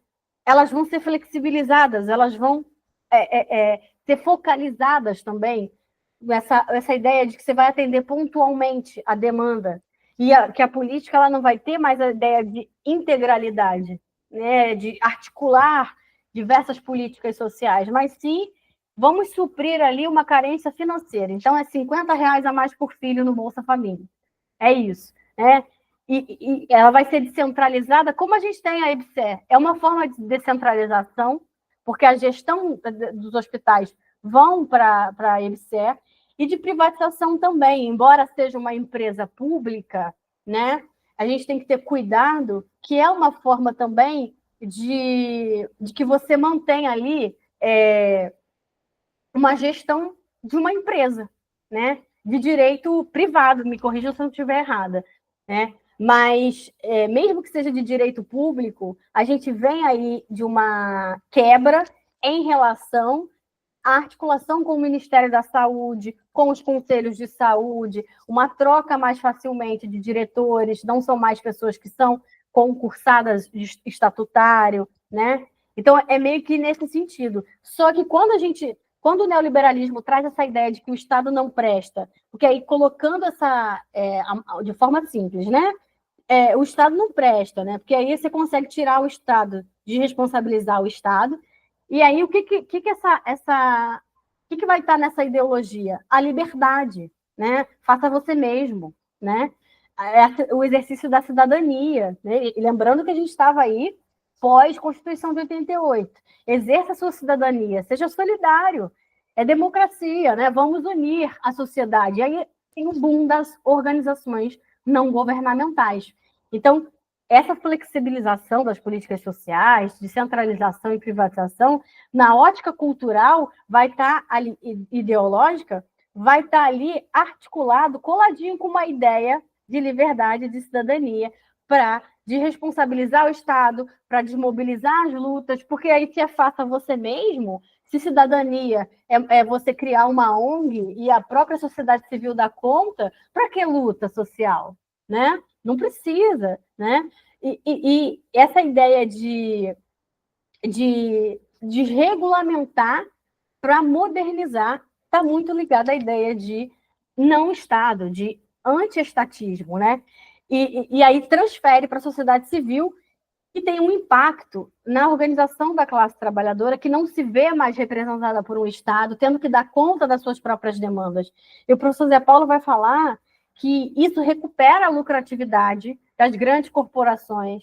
Elas vão ser flexibilizadas, elas vão ser focalizadas também, essa ideia de que você vai atender pontualmente a demanda, e que a política ela não vai ter mais a ideia de integralidade, né, de articular diversas políticas sociais, mas sim vamos suprir ali uma carência financeira. Então, é R$ 50 a mais por filho no Bolsa Família. É isso, né? E ela vai ser descentralizada, como a gente tem a EBSER. É uma forma de descentralização, porque a gestão dos hospitais vão para a EBSER, e de privatização também, embora seja uma empresa pública, né? A gente tem que ter cuidado, que é uma forma também de que você mantém ali uma gestão de uma empresa, né? De direito privado, me corrijam se eu estiver errada, né? Mas, mesmo que seja de direito público, a gente vem aí de uma quebra em relação à articulação com o Ministério da Saúde, com os conselhos de saúde, uma troca mais facilmente de diretores, não são mais pessoas que são concursadas de estatutário, né? Então, é meio que nesse sentido. Só que quando o neoliberalismo traz essa ideia de que o Estado não presta, porque aí colocando de forma simples, né? O Estado não presta, né? Porque aí você consegue tirar o Estado, desresponsabilizar o Estado, e aí o que vai estar nessa ideologia? A liberdade, né? Faça você mesmo, né? O exercício da cidadania, né? E lembrando que a gente estava aí pós-Constituição de 88. Exerça a sua cidadania, seja solidário, é democracia, né? Vamos unir a sociedade. E aí tem o boom das organizações não governamentais. Então, essa flexibilização das políticas sociais, descentralização e privatização, na ótica cultural, vai estar ali, ideológica, vai estar ali articulado, coladinho com uma ideia de liberdade e de cidadania, para desresponsabilizar o Estado, para desmobilizar as lutas, porque aí se faça você mesmo, se cidadania é você criar uma ONG e a própria sociedade civil dá conta, para que luta social, né? Não precisa, né? E essa ideia de regulamentar para modernizar está muito ligada à ideia de não Estado, de anti-estatismo, né? E aí transfere para a sociedade civil e tem um impacto na organização da classe trabalhadora que não se vê mais representada por um Estado, tendo que dar conta das suas próprias demandas. E o professor Zé Paulo vai falar que isso recupera a lucratividade das grandes corporações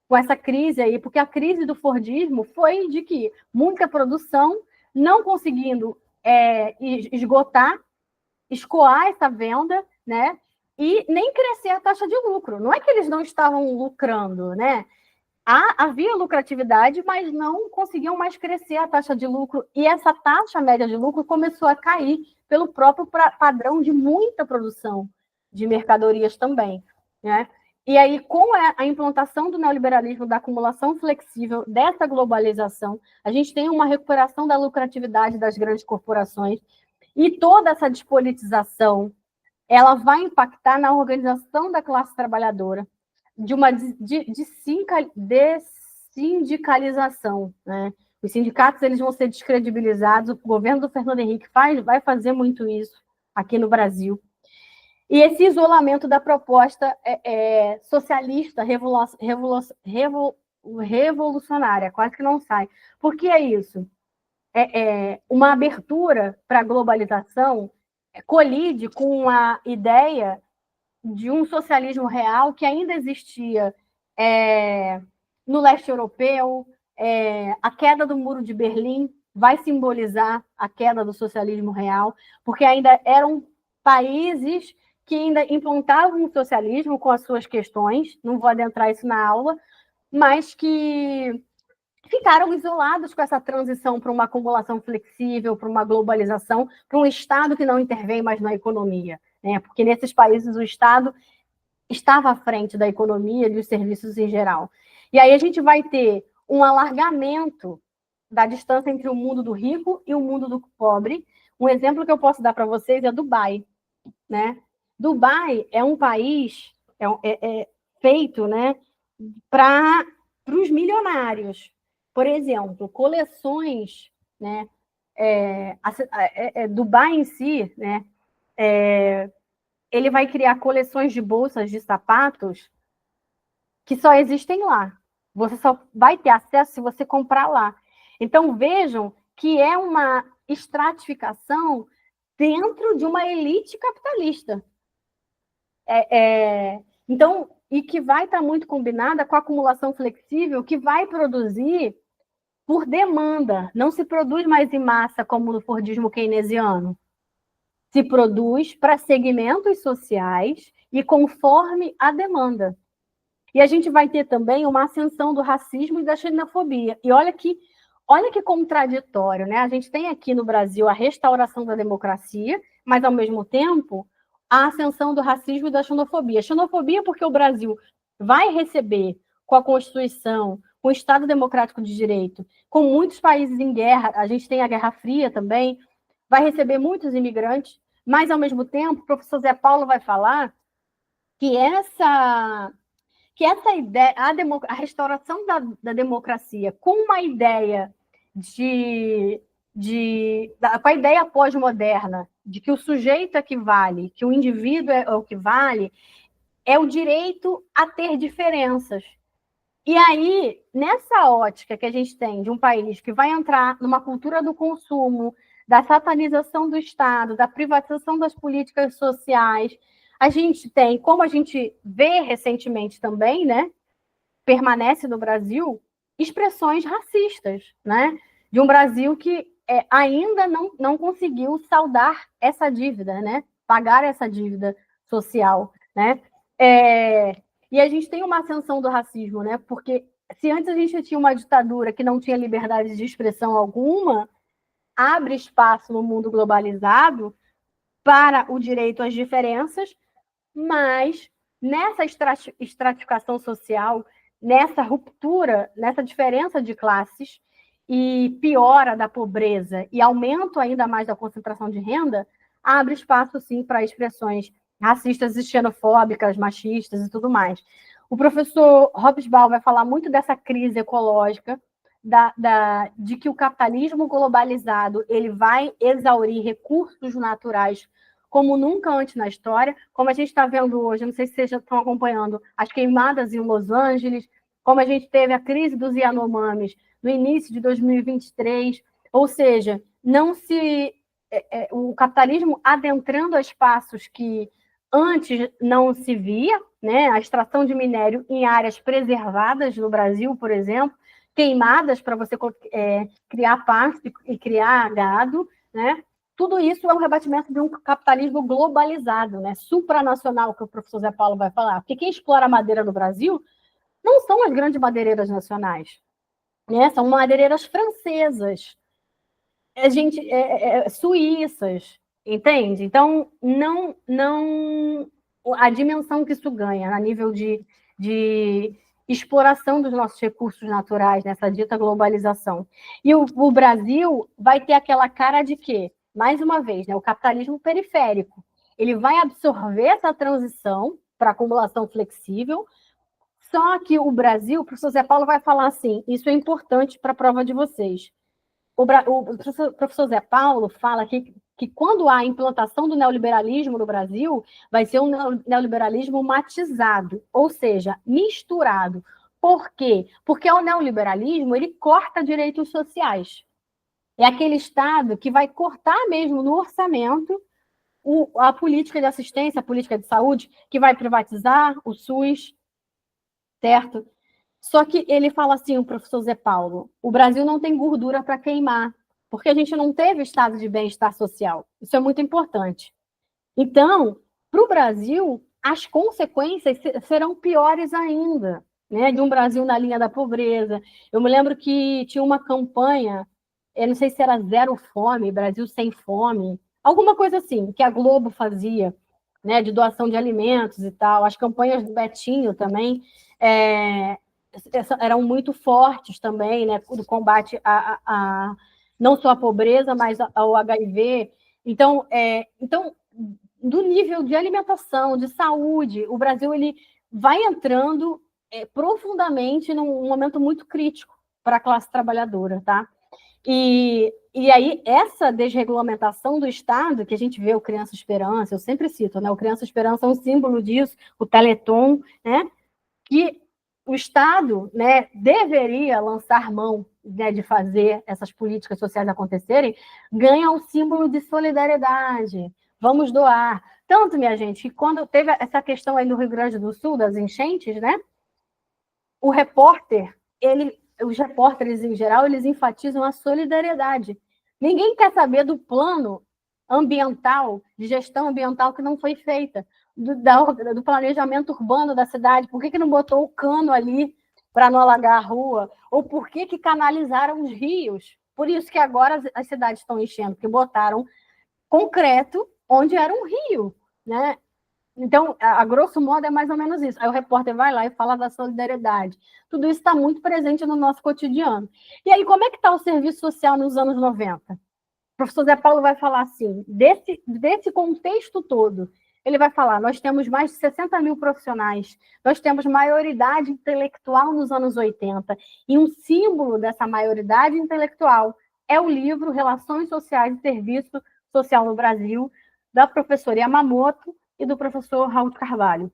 com essa crise aí, porque a crise do Fordismo foi de que muita produção não conseguindo escoar essa venda, né? E nem crescer a taxa de lucro. Não é que eles não estavam lucrando, né? Havia lucratividade, mas não conseguiam mais crescer a taxa de lucro. E essa taxa média de lucro começou a cair pelo próprio padrão de muita produção de mercadorias também, né? E aí, com a implantação do neoliberalismo, da acumulação flexível, dessa globalização, a gente tem uma recuperação da lucratividade das grandes corporações, e toda essa despolitização, ela vai impactar na organização da classe trabalhadora, de uma dessindicalização, né? Os sindicatos eles vão ser descredibilizados, o governo do Fernando Henrique vai fazer muito isso aqui no Brasil. E esse isolamento da proposta socialista revolucionária, quase que não sai. Por que é isso? Uma abertura para a globalização colide com a ideia de um socialismo real que ainda existia no leste europeu. A queda do Muro de Berlim vai simbolizar a queda do socialismo real, porque ainda eram países que ainda implantavam o socialismo com as suas questões, não vou adentrar isso na aula, mas que ficaram isolados com essa transição para uma acumulação flexível, para uma globalização, para um Estado que não intervém mais na economia, né? Porque nesses países o Estado estava à frente da economia e dos serviços em geral. E aí a gente vai ter um alargamento da distância entre o mundo do rico e o mundo do pobre. Um exemplo que eu posso dar para vocês é Dubai, né? Dubai é um país feito, né, para os milionários. Por exemplo, coleções, né? Dubai em si, né? Ele vai criar coleções de bolsas de sapatos que só existem lá. Você só vai ter acesso se você comprar lá. Então, vejam que é uma estratificação dentro de uma elite capitalista. Então, e que vai estar muito combinada com a acumulação flexível, que vai produzir por demanda. Não se produz mais em massa, como no Fordismo keynesiano. Se produz para segmentos sociais e conforme a demanda. E a gente vai ter também uma ascensão do racismo e da xenofobia. E olha que contraditório, né? A gente tem aqui no Brasil a restauração da democracia, mas, ao mesmo tempo, a ascensão do racismo e da xenofobia. Xenofobia porque o Brasil vai receber, com a Constituição, com o Estado Democrático de Direito, com muitos países em guerra, a gente tem a Guerra Fria também, vai receber muitos imigrantes, mas, ao mesmo tempo, o professor Zé Paulo vai falar que essa ideia, a restauração da democracia com uma ideia com a ideia pós-moderna de que o sujeito é que vale, que o indivíduo é o que vale, é o direito a ter diferenças. E aí, nessa ótica que a gente tem de um país que vai entrar numa cultura do consumo, da satanização do Estado, da privatização das políticas sociais, a gente tem, como a gente vê recentemente também, né, permanece no Brasil, expressões racistas, né, de um Brasil que ainda não conseguiu saldar essa dívida, né, pagar essa dívida social, né, e a gente tem uma ascensão do racismo, né, porque se antes a gente tinha uma ditadura que não tinha liberdade de expressão alguma, abre espaço no mundo globalizado para o direito às diferenças, mas nessa estratificação social, nessa ruptura, nessa diferença de classes e piora da pobreza e aumento ainda mais da concentração de renda, abre espaço, sim, para expressões racistas e xenofóbicas, machistas e tudo mais. O professor Hobsbawm vai falar muito dessa crise ecológica, de que o capitalismo globalizado ele vai exaurir recursos naturais como nunca antes na história, como a gente está vendo hoje, não sei se vocês já estão acompanhando as queimadas em Los Angeles, como a gente teve a crise dos Yanomamis no início de 2023, ou seja, o capitalismo adentrando espaços que antes não se via, né? A extração de minério em áreas preservadas no Brasil, por exemplo, queimadas para você criar pasto e criar gado, né? Tudo isso é um rebatimento de um capitalismo globalizado, né? Supranacional, que o professor Zé Paulo vai falar. Porque quem explora a madeira no Brasil não são as grandes madeireiras nacionais, né? São madeireiras francesas, suíças, Entende? Então, a dimensão que isso ganha a nível de exploração dos nossos recursos naturais nessa dita globalização. E o Brasil vai ter aquela cara de quê? Mais uma vez, né, o capitalismo periférico. Ele vai absorver essa transição para acumulação flexível, só que o Brasil, o professor Zé Paulo vai falar assim, isso é importante para a prova de vocês. O professor Zé Paulo fala que quando há a implantação do neoliberalismo no Brasil, vai ser um neoliberalismo matizado, ou seja, misturado. Por quê? Porque o neoliberalismo ele corta direitos sociais. É aquele Estado que vai cortar mesmo no orçamento a política de assistência, a política de saúde, que vai privatizar o SUS, certo? Só que ele fala assim, o professor Zé Paulo, o Brasil não tem gordura para queimar, porque a gente não teve estado de bem-estar social. Isso é muito importante. Então, para o Brasil, as consequências serão piores ainda, né? De um Brasil na linha da pobreza. Eu me lembro que tinha uma campanha, eu não sei se era Zero Fome, Brasil Sem Fome, alguma coisa assim, que a Globo fazia, né? De doação de alimentos e tal. As campanhas do Betinho também eram muito fortes também, né? Do combate a não só a pobreza, mas ao HIV. Então, do nível de alimentação, de saúde, o Brasil ele vai entrando profundamente num momento muito crítico para a classe trabalhadora, tá? E aí, essa desregulamentação do Estado, que a gente vê o Criança Esperança, eu sempre cito, né? O Criança Esperança é um símbolo disso, o Teleton, né? Que o Estado, né, deveria lançar mão, né, de fazer essas políticas sociais acontecerem, ganha um símbolo de solidariedade. Vamos doar. Tanto, minha gente, que quando teve essa questão aí no Rio Grande do Sul, das enchentes, né, o repórter, os repórteres em geral, eles enfatizam a solidariedade. Ninguém quer saber do plano ambiental, de gestão ambiental que não foi feita, do planejamento urbano da cidade. Por que não botou o cano ali para não alagar a rua? Ou por que canalizaram os rios? Por isso que agora as cidades estão enchendo, porque botaram concreto onde era um rio, né? Então, a grosso modo, é mais ou menos isso. Aí o repórter vai lá e fala da solidariedade. Tudo isso está muito presente no nosso cotidiano. E aí, como é que está o serviço social nos anos 90? O professor Zé Paulo vai falar assim, desse contexto todo, ele vai falar, nós temos mais de 60 mil profissionais, nós temos maioridade intelectual nos anos 80, e um símbolo dessa maioridade intelectual é o livro Relações Sociais e Serviço Social no Brasil, da professora Yamamoto e do professor Raul Carvalho.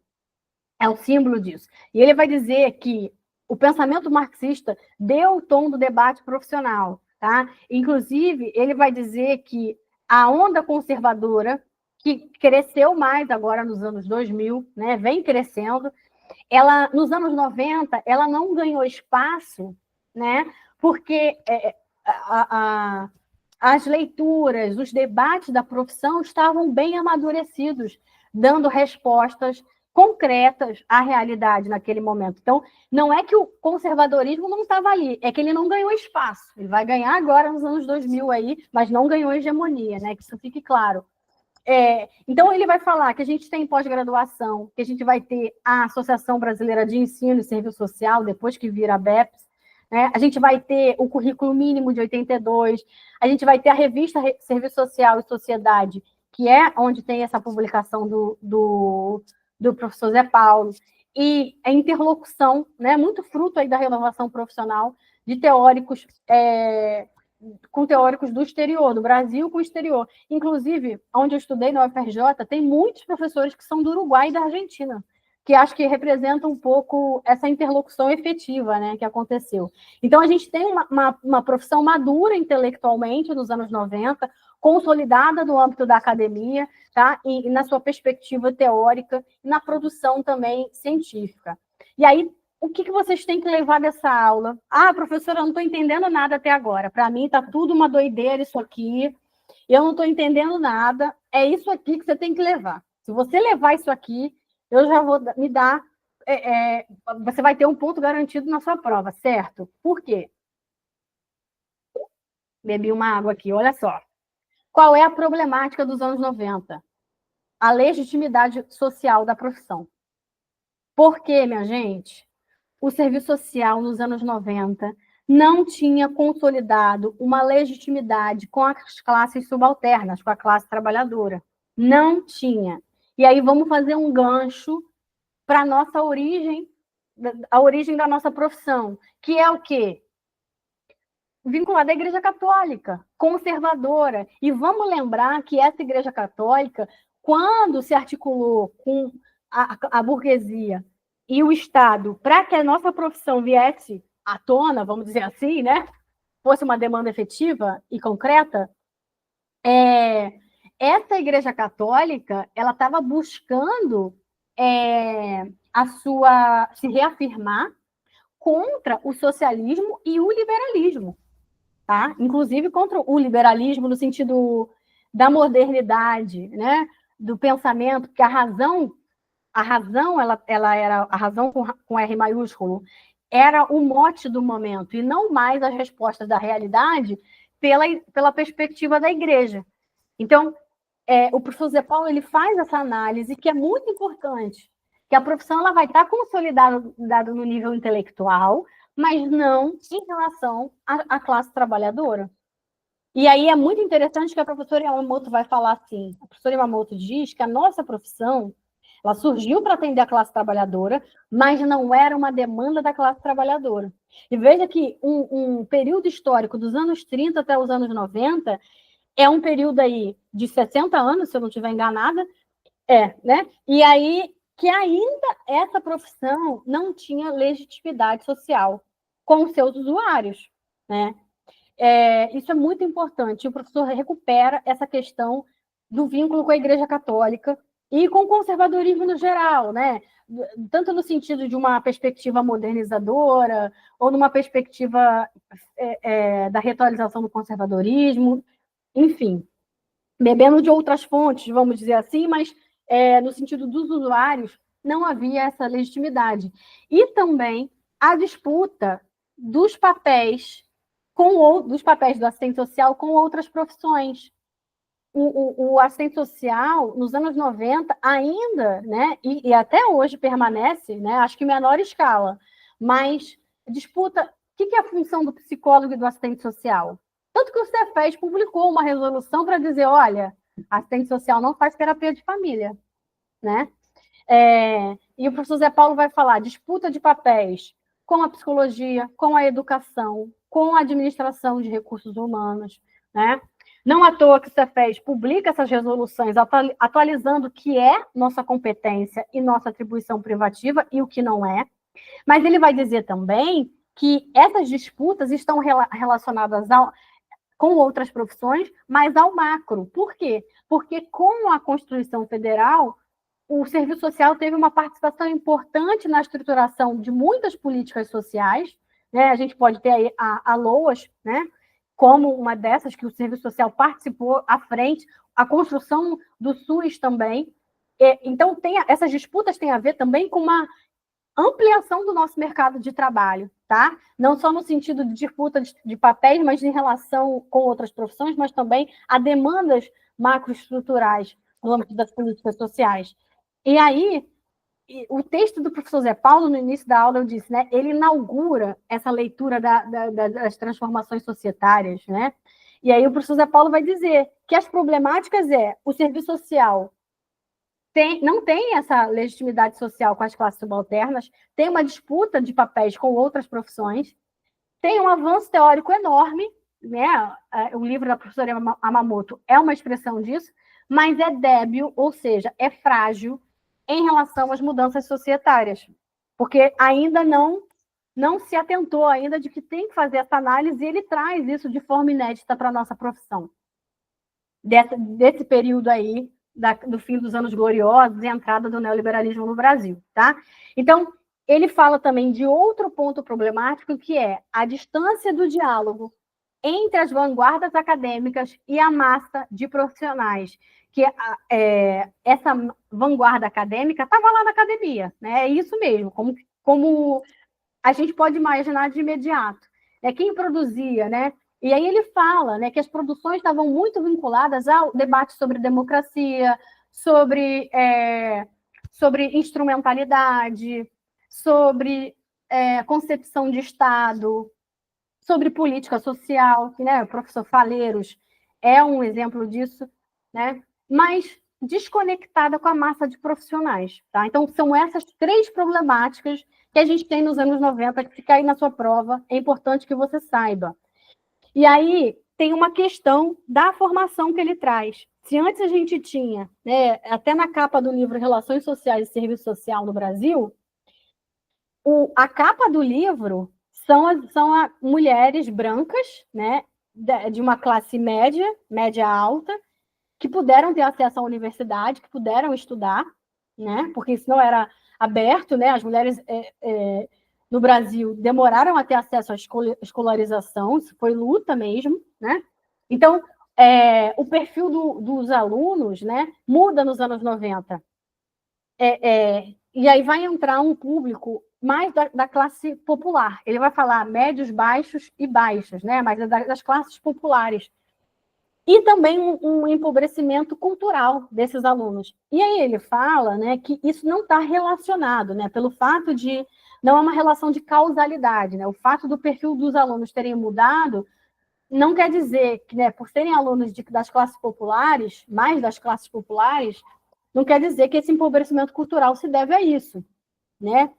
É o símbolo disso. E ele vai dizer que o pensamento marxista deu o tom do debate profissional, tá? Inclusive, ele vai dizer que a onda conservadora, que cresceu mais agora nos anos 2000, né, vem crescendo, ela, nos anos 90, ela não ganhou espaço, né, porque as leituras, os debates da profissão estavam bem amadurecidos, dando respostas concretas à realidade naquele momento. Então, não é que o conservadorismo não estava ali, é que ele não ganhou espaço. Ele vai ganhar agora nos anos 2000 aí, mas não ganhou hegemonia, né? Que isso fique claro. Então, ele vai falar que a gente tem pós-graduação, que a gente vai ter a Associação Brasileira de Ensino e Serviço Social, depois que vira a BEPS, né? A gente vai ter o currículo mínimo de 82, a gente vai ter a revista Serviço Social e Sociedade, que é onde tem essa publicação do professor Zé Paulo, e a interlocução, né, muito fruto aí da renovação profissional de teóricos, com teóricos do exterior, do Brasil com o exterior. Inclusive, onde eu estudei, na UFRJ, tem muitos professores que são do Uruguai e da Argentina, que acho que representam um pouco essa interlocução efetiva, né, que aconteceu. Então, a gente tem uma profissão madura intelectualmente nos anos 90, consolidada no âmbito da academia, tá? E na sua perspectiva teórica, e na produção também científica. E aí, o que vocês têm que levar dessa aula? Ah, professora, eu não estou entendendo nada até agora. Para mim, está tudo uma doideira isso aqui. Eu não estou entendendo nada. É isso aqui que você tem que levar. Se você levar isso aqui, eu já vou me dar... você vai ter um ponto garantido na sua prova, certo? Por quê? Bebi uma água aqui, olha só. Qual é a problemática dos anos 90? A legitimidade social da profissão. Por quê, minha gente? O serviço social, nos anos 90, não tinha consolidado uma legitimidade com as classes subalternas, com a classe trabalhadora. Não tinha. E aí vamos fazer um gancho para a nossa origem, a origem da nossa profissão, que é o quê? Vinculada à Igreja Católica, conservadora. E vamos lembrar que essa Igreja Católica, quando se articulou com a burguesia e o Estado para que a nossa profissão viesse à tona, vamos dizer assim, né? Fosse uma demanda efetiva e concreta, essa Igreja Católica ela estava buscando se reafirmar contra o socialismo e o liberalismo, tá? Inclusive contra o liberalismo no sentido da modernidade, né? Do pensamento, que a razão ela era a razão com R maiúsculo, era o mote do momento e não mais as respostas da realidade pela perspectiva da igreja. Então, o professor Zé Paulo ele faz essa análise que é muito importante, que a profissão ela vai estar consolidada no nível intelectual, mas não em relação à classe trabalhadora. E aí é muito interessante que a professora Yamamoto vai falar assim, a professora Yamamoto diz que a nossa profissão ela surgiu para atender a classe trabalhadora, mas não era uma demanda da classe trabalhadora. E veja que um período histórico dos anos 30 até os anos 90 é um período aí de 60 anos, se eu não estiver enganada, né? E aí que ainda essa profissão não tinha legitimidade social com os seus usuários, né? Isso é muito importante. O professor recupera essa questão do vínculo com a Igreja Católica e com o conservadorismo no geral, né? Tanto no sentido de uma perspectiva modernizadora ou numa perspectiva da reatualização do conservadorismo, enfim, bebendo de outras fontes, vamos dizer assim, mas no sentido dos usuários, não havia essa legitimidade. E também a disputa dos papéis do assistente social com outras profissões. O assistente social, nos anos 90, ainda, né, e até hoje permanece, né, acho que em menor escala, mas disputa o que é a função do psicólogo e do assistente social. Tanto que o Cefes publicou uma resolução para dizer, olha, assistente social não faz terapia de família, né? E o professor Zé Paulo vai falar disputa de papéis com a psicologia, com a educação, com a administração de recursos humanos, né? Não à toa que o Cefes publica essas resoluções atualizando o que é nossa competência e nossa atribuição privativa e o que não é. Mas ele vai dizer também que essas disputas estão relacionadas com outras profissões, mas ao macro. Por quê? Porque com a Constituição Federal, o serviço social teve uma participação importante na estruturação de muitas políticas sociais, né? A gente pode ter aí a LOAS, né? Como uma dessas que o serviço social participou à frente, a construção do SUS também. Então, essas disputas têm a ver também com uma ampliação do nosso mercado de trabalho, tá? Não só no sentido de disputa de papéis, mas em relação com outras profissões, mas também a demandas macroestruturais no âmbito das políticas sociais. E aí, o texto do professor Zé Paulo, no início da aula, eu disse, né? Ele inaugura essa leitura das transformações societárias, né? E aí o professor Zé Paulo vai dizer que as problemáticas o serviço social não tem essa legitimidade social com as classes subalternas, tem uma disputa de papéis com outras profissões, tem um avanço teórico enorme, né? O livro da professora Yamamoto é uma expressão disso, mas é débil, ou seja, é frágil em relação às mudanças societárias, porque ainda não se atentou ainda de que tem que fazer essa análise, e ele traz isso de forma inédita para a nossa profissão. Desse período aí, do fim dos anos gloriosos e a entrada do neoliberalismo no Brasil, tá? Então, ele fala também de outro ponto problemático, que é a distância do diálogo entre as vanguardas acadêmicas e a massa de profissionais, que essa vanguarda acadêmica estava lá na academia, né? É isso mesmo, como a gente pode imaginar de imediato. Quem produzia, né, E aí ele fala, né, que as produções estavam muito vinculadas ao debate sobre democracia, sobre instrumentalidade, sobre concepção de Estado, sobre política social, que, né, o professor Faleiros é um exemplo disso, né, mas desconectada com a massa de profissionais. Tá? Então, são essas 3 problemáticas que a gente tem nos anos 90, que fica aí na sua prova, é importante que você saiba. E aí tem uma questão da formação que ele traz. Se antes a gente tinha, né, até na capa do livro Relações Sociais e Serviço Social no Brasil, a capa do livro são mulheres brancas, né, de uma classe média, média alta, que puderam ter acesso à universidade, que puderam estudar, né, porque isso não era aberto, né, as mulheres no Brasil demoraram a ter acesso à escolarização, isso foi luta mesmo, né? Então, o perfil dos alunos, né, muda nos anos 90. E aí vai entrar um público mais da classe popular. Ele vai falar médios, baixos e baixas, né? Mas das classes populares. E também um empobrecimento cultural desses alunos. E aí ele fala, né, que isso não está relacionado, né, pelo fato de não é uma relação de causalidade, né? O fato do perfil dos alunos terem mudado não quer dizer que, né, por serem alunos das classes populares, mais das classes populares, não quer dizer que esse empobrecimento cultural se deve a isso, né?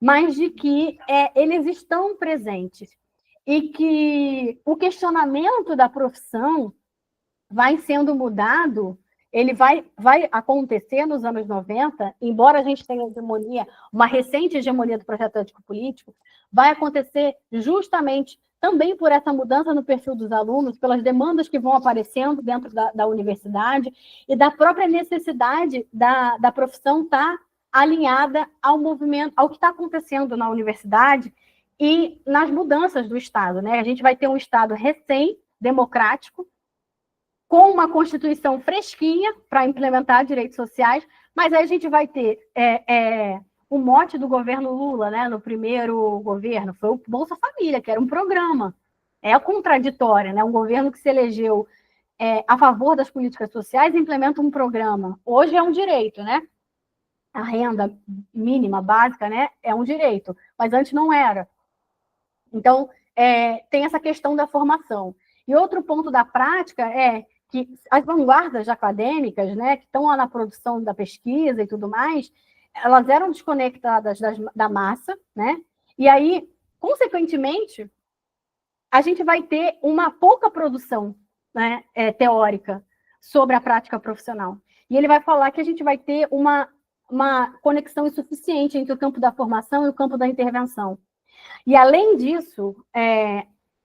Mas de que eles estão presentes e que o questionamento da profissão vai sendo mudado, ele vai acontecer nos anos 90, embora a gente tenha uma recente hegemonia do projeto ético-político, vai acontecer justamente também por essa mudança no perfil dos alunos, pelas demandas que vão aparecendo dentro da universidade e da própria necessidade da profissão estar alinhada ao movimento, ao que está acontecendo na universidade e nas mudanças do Estado, né? A gente vai ter um Estado recém-democrático, com uma Constituição fresquinha para implementar direitos sociais, mas aí a gente vai ter o mote do governo Lula, né, no primeiro governo, foi o Bolsa Família, que era um programa. É contraditório, né? Um governo que se elegeu a favor das políticas sociais implementa um programa. Hoje é um direito, né? A renda mínima básica, né, é um direito, mas antes não era. Então, tem essa questão da formação. E outro ponto da prática é que as vanguardas acadêmicas, né, que estão lá na produção da pesquisa e tudo mais, elas eram desconectadas da massa, né? E aí, consequentemente, a gente vai ter uma pouca produção, né, teórica sobre a prática profissional. E ele vai falar que a gente vai ter uma conexão insuficiente entre o campo da formação e o campo da intervenção. E, além disso,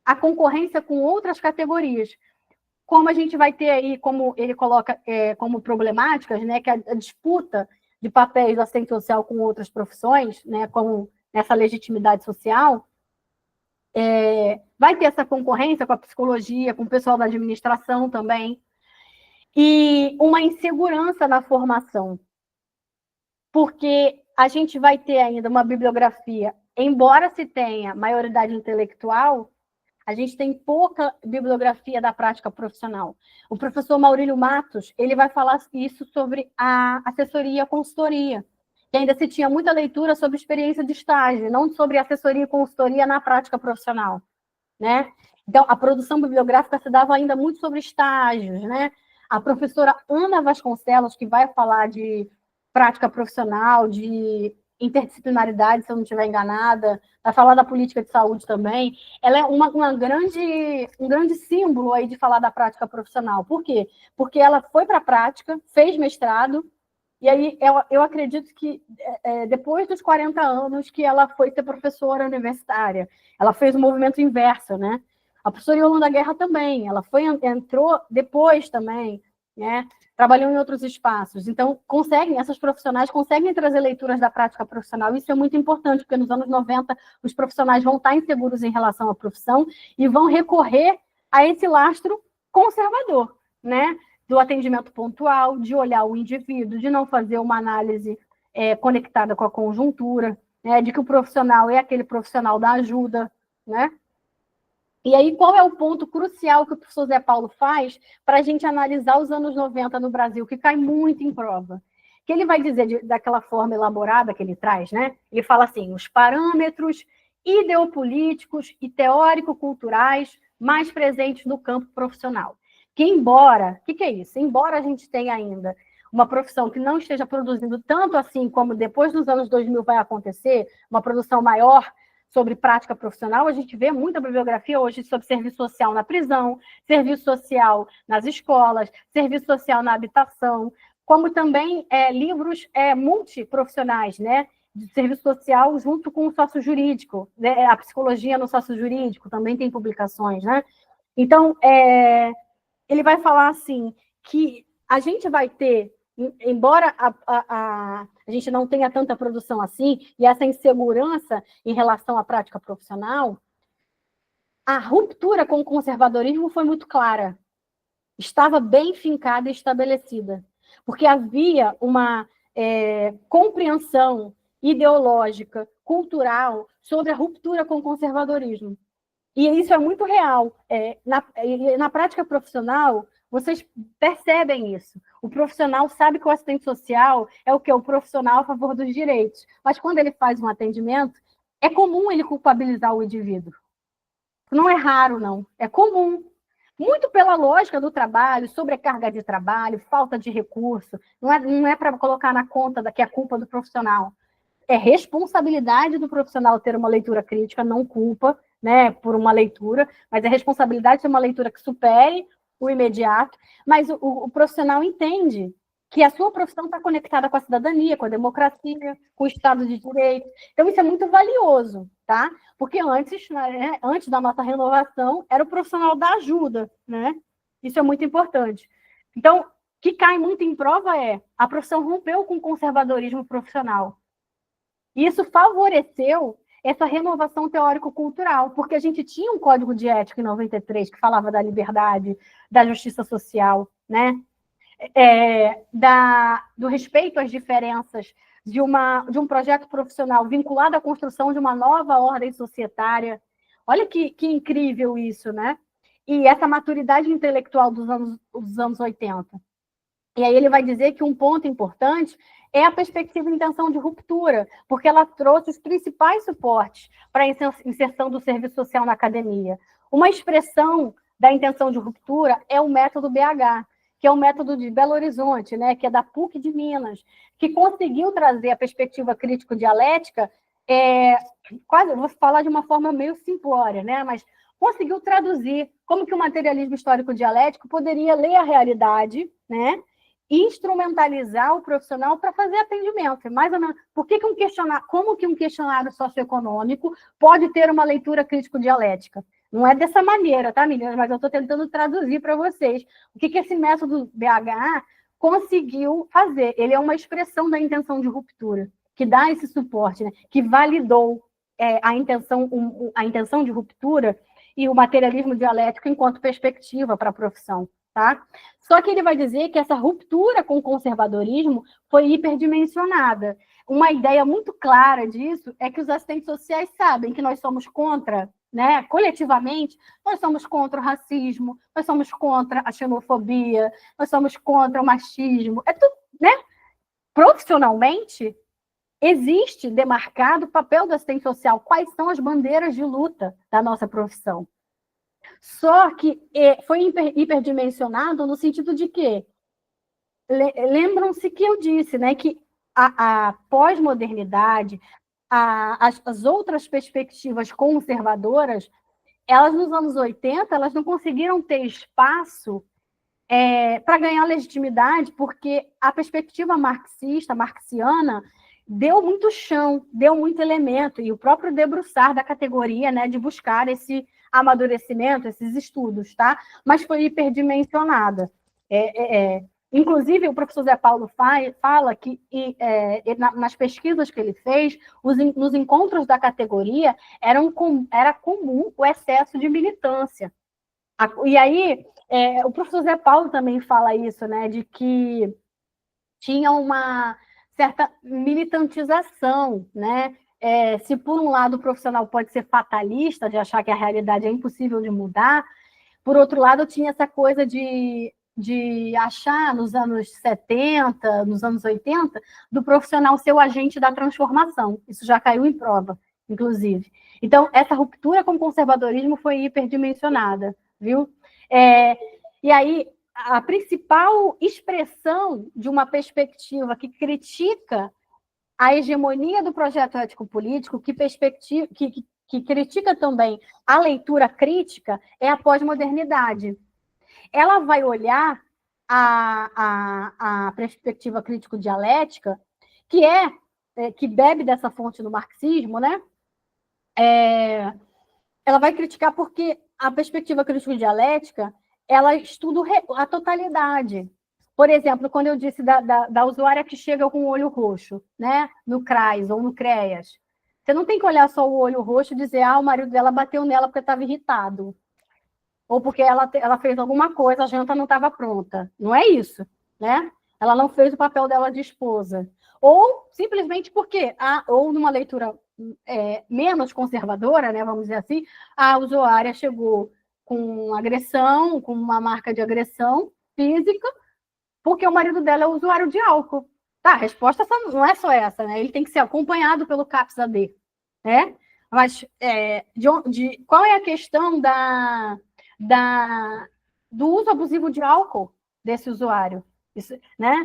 a concorrência com outras categorias, como a gente vai ter aí, como ele coloca como problemáticas, né, que a disputa de papéis do assistente social com outras profissões, né, com essa legitimidade social, vai ter essa concorrência com a psicologia, com o pessoal da administração também, e uma insegurança na formação, porque a gente vai ter ainda uma bibliografia, embora se tenha maioridade intelectual, a gente tem pouca bibliografia da prática profissional. O professor Maurílio Matos, ele vai falar isso sobre a assessoria e a consultoria, que ainda se tinha muita leitura sobre experiência de estágio, não sobre assessoria e consultoria na prática profissional, né? Então, a produção bibliográfica se dava ainda muito sobre estágios, né? A professora Ana Vasconcelos, que vai falar de prática profissional, de interdisciplinaridade, se eu não estiver enganada, vai falar da política de saúde também. Ela é um grande símbolo aí de falar da prática profissional. Por quê? Porque ela foi para a prática, fez mestrado, e aí eu acredito que depois dos 40 anos que ela foi ser professora universitária. Ela fez o movimento inverso, né? A professora Yolanda Guerra também, ela entrou depois também, né? Trabalhou em outros espaços. Então, essas profissionais conseguem trazer leituras da prática profissional. Isso é muito importante, porque nos anos 90 os profissionais vão estar inseguros em relação à profissão e vão recorrer a esse lastro conservador, né? Do atendimento pontual, de olhar o indivíduo, de não fazer uma análise conectada com a conjuntura, né? De que o profissional é aquele profissional da ajuda, né? E aí, qual é o ponto crucial que o professor Zé Paulo faz para a gente analisar os anos 90 no Brasil, que cai muito em prova? Que ele vai dizer daquela forma elaborada que ele traz, né? Ele fala assim, os parâmetros ideopolíticos e teórico-culturais mais presentes no campo profissional. Que embora, o que é isso? Embora a gente tenha ainda uma profissão que não esteja produzindo tanto assim como depois dos anos 2000 vai acontecer, uma produção maior sobre prática profissional, a gente vê muita bibliografia hoje sobre serviço social na prisão, serviço social nas escolas, serviço social na habitação, como também livros multiprofissionais, né? De serviço social junto com o sócio-jurídico, né? A psicologia no sócio-jurídico também tem publicações, né? Então, ele vai falar assim, que a gente vai ter, embora a gente não tenha tanta produção assim, e essa insegurança em relação à prática profissional, a ruptura com o conservadorismo foi muito clara. Estava bem fincada e estabelecida. Porque havia uma compreensão ideológica, cultural, sobre a ruptura com o conservadorismo. E isso é muito real. Na prática profissional, vocês percebem isso. O profissional sabe que o assistente social é o quê? O profissional a favor dos direitos. Mas quando ele faz um atendimento, é comum ele culpabilizar o indivíduo. Não é raro, não. É comum. Muito pela lógica do trabalho, sobrecarga de trabalho, falta de recurso. Não é para colocar na conta que é culpa do profissional. É responsabilidade do profissional ter uma leitura crítica, não culpa, né, por uma leitura, mas é responsabilidade ter uma leitura que supere o imediato, mas o profissional entende que a sua profissão está conectada com a cidadania, com a democracia, com o Estado de Direito. Então, isso é muito valioso, tá? Porque antes, né, antes da nossa renovação, era o profissional da ajuda, né? Isso é muito importante. Então, o que cai muito em prova é a profissão rompeu com o conservadorismo profissional. E isso favoreceu essa renovação teórico-cultural, porque a gente tinha um código de ética em 93 que falava da liberdade, da justiça social, né? Do respeito às diferenças, de um projeto profissional vinculado à construção de uma nova ordem societária. Olha que incrível isso, né? E essa maturidade intelectual dos anos 80. E aí ele vai dizer que um ponto importante é a perspectiva de intenção de ruptura, porque ela trouxe os principais suportes para a inserção do serviço social na academia. Uma expressão da intenção de ruptura é o método BH, que é o método de Belo Horizonte, né, que é da PUC de Minas, que conseguiu trazer a perspectiva crítico-dialética, quase, eu vou falar de uma forma meio simplória, né, mas conseguiu traduzir como que o materialismo histórico-dialético poderia ler a realidade, né, instrumentalizar o profissional para fazer atendimento. Mais ou menos, como que um questionário socioeconômico pode ter uma leitura crítico-dialética? Não é dessa maneira, tá, meninas? Mas eu estou tentando traduzir para vocês o que esse método BH conseguiu fazer. Ele é uma expressão da intenção de ruptura, que dá esse suporte, né? Que validou a intenção de ruptura e o materialismo dialético enquanto perspectiva para a profissão. Tá? Só que ele vai dizer que essa ruptura com o conservadorismo foi hiperdimensionada. Uma ideia muito clara disso é que os assistentes sociais sabem que nós somos contra, né, coletivamente, nós somos contra o racismo, nós somos contra a xenofobia, nós somos contra o machismo. É tudo, né? Profissionalmente, existe demarcado o papel do assistente social, quais são as bandeiras de luta da nossa profissão. Só que foi hiperdimensionado no sentido de que, lembram-se que eu disse, né, que a pós-modernidade, as outras perspectivas conservadoras, elas nos anos 80, elas não conseguiram ter espaço para ganhar legitimidade, porque a perspectiva marxiana, deu muito chão, deu muito elemento, e o próprio debruçar da categoria, né, de buscar esse amadurecimento, esses estudos, tá? Mas foi hiperdimensionada. Inclusive, o professor Zé Paulo fala que, nas pesquisas que ele fez, nos encontros da categoria, era comum o excesso de militância. E aí, o professor Zé Paulo também fala isso, né, de que tinha uma certa militantização, né, se por um lado o profissional pode ser fatalista, de achar que a realidade é impossível de mudar, por outro lado tinha essa coisa de achar nos anos 70, nos anos 80, do profissional ser o agente da transformação. Isso já caiu em prova, inclusive. Então, essa ruptura com o conservadorismo foi hiperdimensionada, viu? E aí, a principal expressão de uma perspectiva que critica a hegemonia do projeto ético-político, que critica também a leitura crítica, é a pós-modernidade. Ela vai olhar a perspectiva crítico-dialética, que bebe dessa fonte do marxismo, né? Ela vai criticar porque a perspectiva crítico-dialética ela estuda a totalidade. Por exemplo, quando eu disse da usuária que chega com o olho roxo, né, no CRAS ou no CREAS, você não tem que olhar só o olho roxo e dizer o marido dela bateu nela porque estava irritado, ou porque ela fez alguma coisa, a janta não estava pronta. Não é isso, né? Ela não fez o papel dela de esposa. Ou simplesmente porque, ou numa leitura menos conservadora, né, vamos dizer assim, a usuária chegou com agressão, com uma marca de agressão física, porque o marido dela é usuário de álcool. Tá, a resposta não é só essa, né? Ele tem que ser acompanhado pelo CAPS-AD, né? Mas qual é a questão do uso abusivo de álcool desse usuário? Isso, né?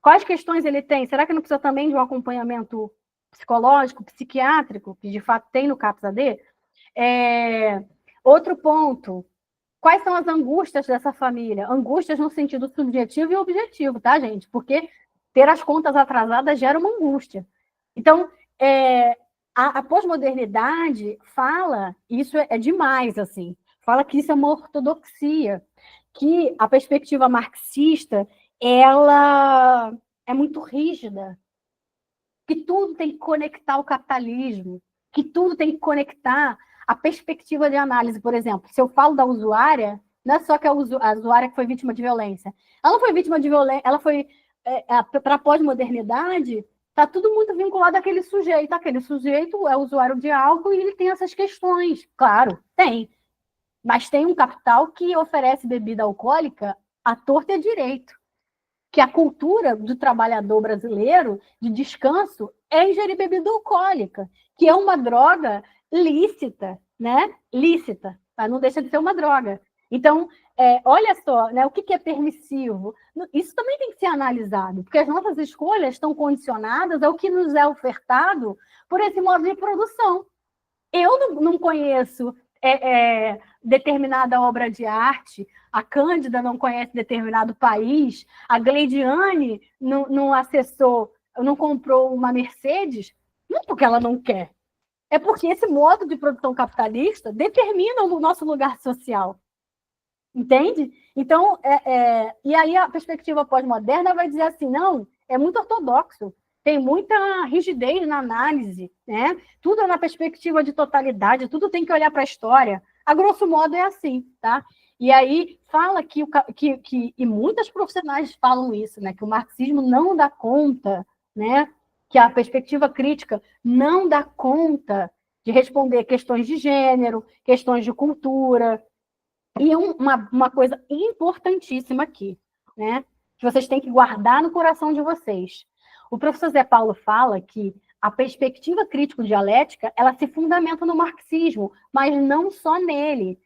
Quais questões ele tem? Será que não precisa também de um acompanhamento psicológico, psiquiátrico, que de fato tem no CAPS-AD? Outro ponto, quais são as angústias dessa família? Angústias no sentido subjetivo e objetivo, tá, gente? Porque ter as contas atrasadas gera uma angústia. Então, a pós-modernidade fala, isso é demais, assim, fala que isso é uma ortodoxia, que a perspectiva marxista, ela é muito rígida, que tudo tem que conectar o capitalismo, que tudo tem que conectar a perspectiva de análise. Por exemplo, se eu falo da usuária, não é só que a usuária que foi vítima de violência. Ela não foi vítima de violência, ela foi para a pós-modernidade, está tudo muito vinculado àquele sujeito. Aquele sujeito é usuário de álcool e ele tem essas questões. Claro, tem. Mas tem um capital que oferece bebida alcoólica à torta e à direito. Que a cultura do trabalhador brasileiro de descanso é ingerir bebida alcoólica, que é uma droga lícita, né? Lícita, mas não deixa de ser uma droga. Então, olha só, né, o que é permissivo? Isso também tem que ser analisado, porque as nossas escolhas estão condicionadas ao que nos é ofertado por esse modo de produção. Eu não conheço determinada obra de arte, a Cândida não conhece determinado país, a Gleidiane não acessou, não comprou uma Mercedes, não porque ela não quer, é porque esse modo de produção capitalista determina o nosso lugar social. Entende? Então, e aí a perspectiva pós-moderna vai dizer assim, não, é muito ortodoxo, tem muita rigidez na análise, né? Tudo é na perspectiva de totalidade, tudo tem que olhar para a história. A grosso modo é assim, tá? E aí fala e muitas profissionais falam isso, né? Que o marxismo não dá conta, né? Que a perspectiva crítica não dá conta de responder questões de gênero, questões de cultura. E uma coisa importantíssima aqui, né? Que vocês têm que guardar no coração de vocês. O professor Zé Paulo fala que a perspectiva crítico-dialética ela se fundamenta no marxismo, mas não só nele.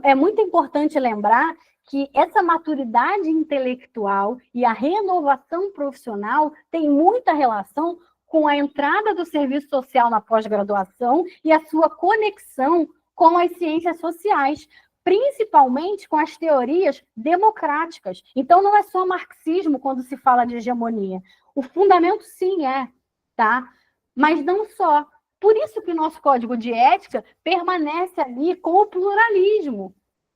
É muito importante lembrar que essa maturidade intelectual e a renovação profissional tem muita relação com a entrada do serviço social na pós-graduação e a sua conexão com as ciências sociais, principalmente com as teorias democráticas. Então, não é só marxismo quando se fala de hegemonia. O fundamento, sim, tá? Mas não só. Por isso que o nosso código de ética permanece ali com o pluralismo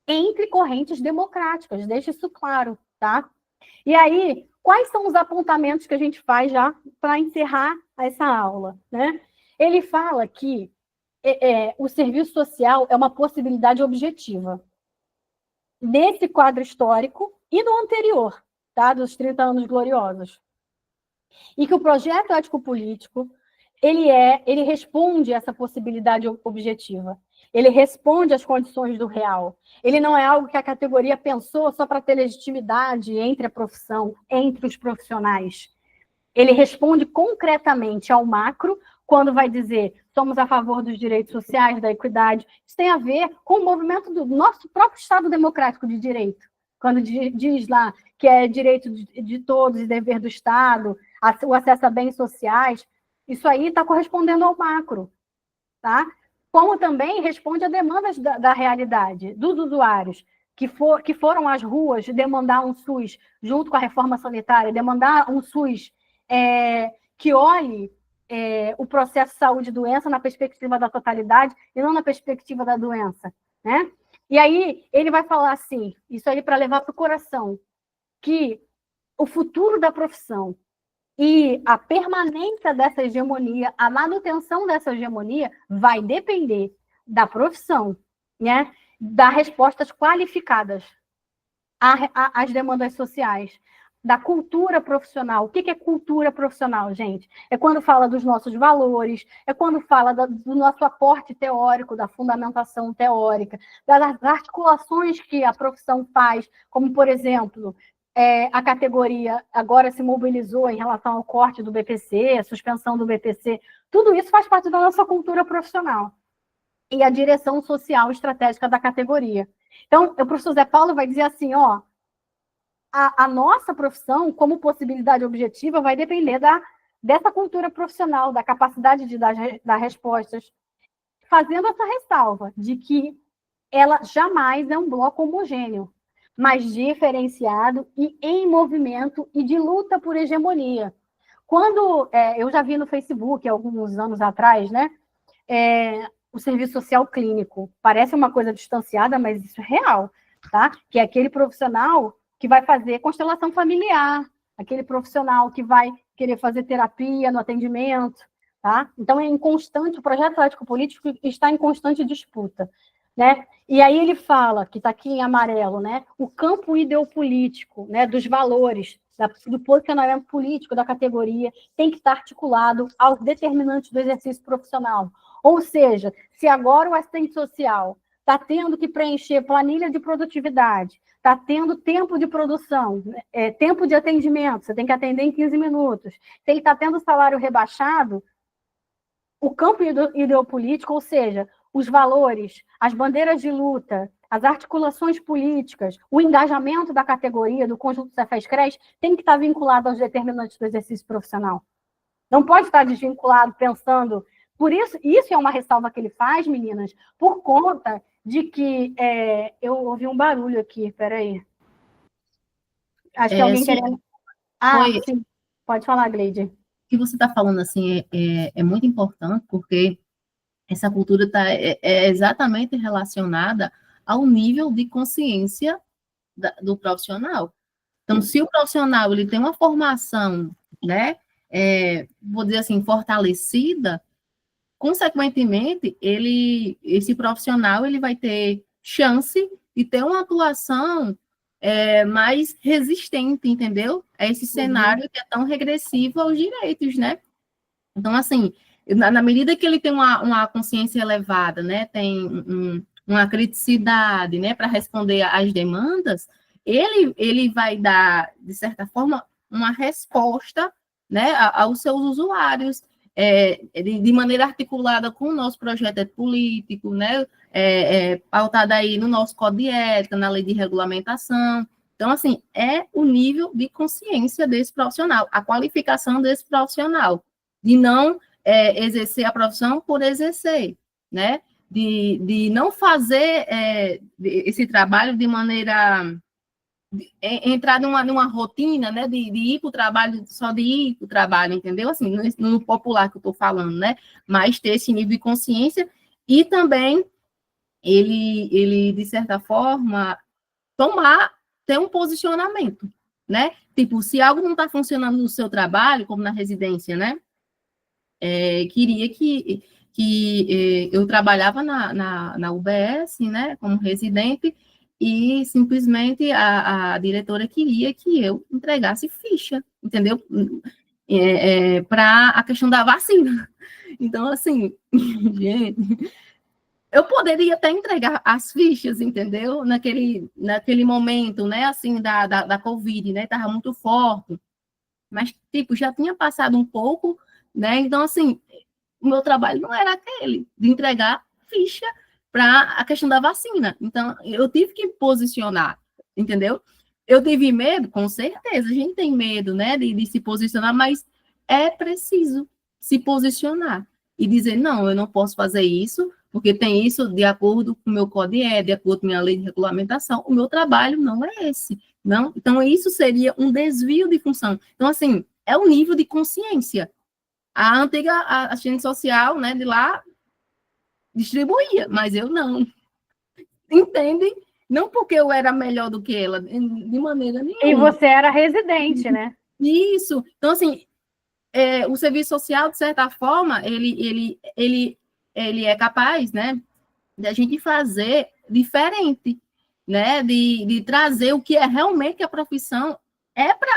entre correntes democráticas, deixa isso claro, tá? E aí, quais são os apontamentos que a gente faz já para encerrar essa aula, né? Ele fala que o serviço social é uma possibilidade objetiva. Nesse quadro histórico e no anterior, tá? Dos 30 anos gloriosos. E que o projeto ético-político ele responde essa possibilidade objetiva. Ele responde às condições do real. Ele não é algo que a categoria pensou só para ter legitimidade entre a profissão, entre os profissionais. Ele responde concretamente ao macro, quando vai dizer somos a favor dos direitos sociais, da equidade. Isso tem a ver com o movimento do nosso próprio Estado democrático de direito. Quando diz lá que é direito de todos e dever do Estado, o acesso a bens sociais, isso aí está correspondendo ao macro, tá? Como também responde a demandas da realidade, dos usuários, que foram às ruas demandar um SUS, junto com a reforma sanitária, demandar um SUS que olhe o processo de saúde e doença na perspectiva da totalidade e não na perspectiva da doença, né? E aí ele vai falar assim, isso aí para levar para o coração, que o futuro da profissão e a permanência dessa hegemonia, a manutenção dessa hegemonia vai depender da profissão, né? Das respostas qualificadas às demandas sociais, da cultura profissional. O que é cultura profissional, gente? É quando fala dos nossos valores, é quando fala do nosso aporte teórico, da fundamentação teórica, das articulações que a profissão faz, como, por exemplo, a categoria agora se mobilizou em relação ao corte do BPC, a suspensão do BPC, tudo isso faz parte da nossa cultura profissional e a direção social estratégica da categoria. Então, o professor Zé Paulo vai dizer assim, ó, a nossa profissão, como possibilidade objetiva, vai depender dessa cultura profissional, da capacidade de dar respostas, fazendo essa ressalva de que ela jamais é um bloco homogêneo, mas diferenciado e em movimento e de luta por hegemonia. Quando eu já vi no Facebook, alguns anos atrás, né, o serviço social clínico, parece uma coisa distanciada, mas isso é real, tá? Que é aquele profissional que vai fazer constelação familiar, aquele profissional que vai querer fazer terapia no atendimento, tá? Então, o projeto ético-político está em constante disputa, né? E aí ele fala, que está aqui em amarelo, né? O campo ideopolítico, né? Dos valores, do posicionamento político da categoria, tem que estar articulado aos determinantes do exercício profissional. Ou seja, se agora o assistente social está tendo que preencher planilha de produtividade, está tendo tempo de produção, tempo de atendimento, você tem que atender em 15 minutos, se ele está tendo salário rebaixado, o campo ideopolítico, ou seja, os valores, as bandeiras de luta, as articulações políticas, o engajamento da categoria, do conjunto Cefes-CRES, tem que estar vinculado aos determinantes do exercício profissional. Não pode estar desvinculado pensando... Por isso é uma ressalva que ele faz, meninas, por conta de que... eu ouvi um barulho aqui, peraí. Acho que alguém querendo... sim. Pode falar, Gleide. O que você está falando, assim, é muito importante, porque essa cultura é exatamente relacionada ao nível de consciência do profissional. Então, se o profissional ele tem uma formação, né, vou dizer assim, fortalecida, consequentemente, esse profissional ele vai ter chance de ter uma atuação mais resistente, entendeu? A esse cenário que é tão regressivo aos direitos, né? Então, assim, na medida que ele tem uma consciência elevada, né, tem uma criticidade, né, para responder às demandas, ele vai dar, de certa forma, uma resposta, né, aos seus usuários, de maneira articulada com o nosso projeto político, né, pautada aí no nosso código de ética, na lei de regulamentação. Então, assim, é o nível de consciência desse profissional, a qualificação desse profissional, de não exercer a profissão por exercer, né, de não fazer esse trabalho de maneira... entrar numa rotina, né, de ir para o trabalho, só de ir para o trabalho, entendeu? Assim, no popular que eu estou falando, né? Mas ter esse nível de consciência e também ele de certa forma, ter um posicionamento, né? Tipo, se algo não está funcionando no seu trabalho, como na residência, né? Queria que eu trabalhava na UBS, né, como residente, e simplesmente a diretora queria que eu entregasse ficha, entendeu? Para a questão da vacina. Então, assim, gente, eu poderia até entregar as fichas, entendeu? Naquele momento, né, assim, da Covid, né, estava muito forte, mas, tipo, já tinha passado um pouco, né, então, assim, o meu trabalho não era aquele, de entregar ficha para a questão da vacina. Então, eu tive que posicionar, entendeu? Eu tive medo, com certeza, a gente tem medo, né, de se posicionar, mas é preciso se posicionar e dizer, não, eu não posso fazer isso, porque tem isso de acordo com o meu código de acordo com a minha lei de regulamentação, o meu trabalho não é esse, não. Então, isso seria um desvio de função. Então, assim, é o nível de consciência. A antiga assistente social, né, de lá, distribuía, mas eu não. Entendem? Não porque eu era melhor do que ela, de maneira E nenhuma. você era residente, né? Isso. Então, assim, o serviço social, de certa forma, ele é capaz, né, de a gente fazer diferente, né, de trazer o que é realmente a profissão,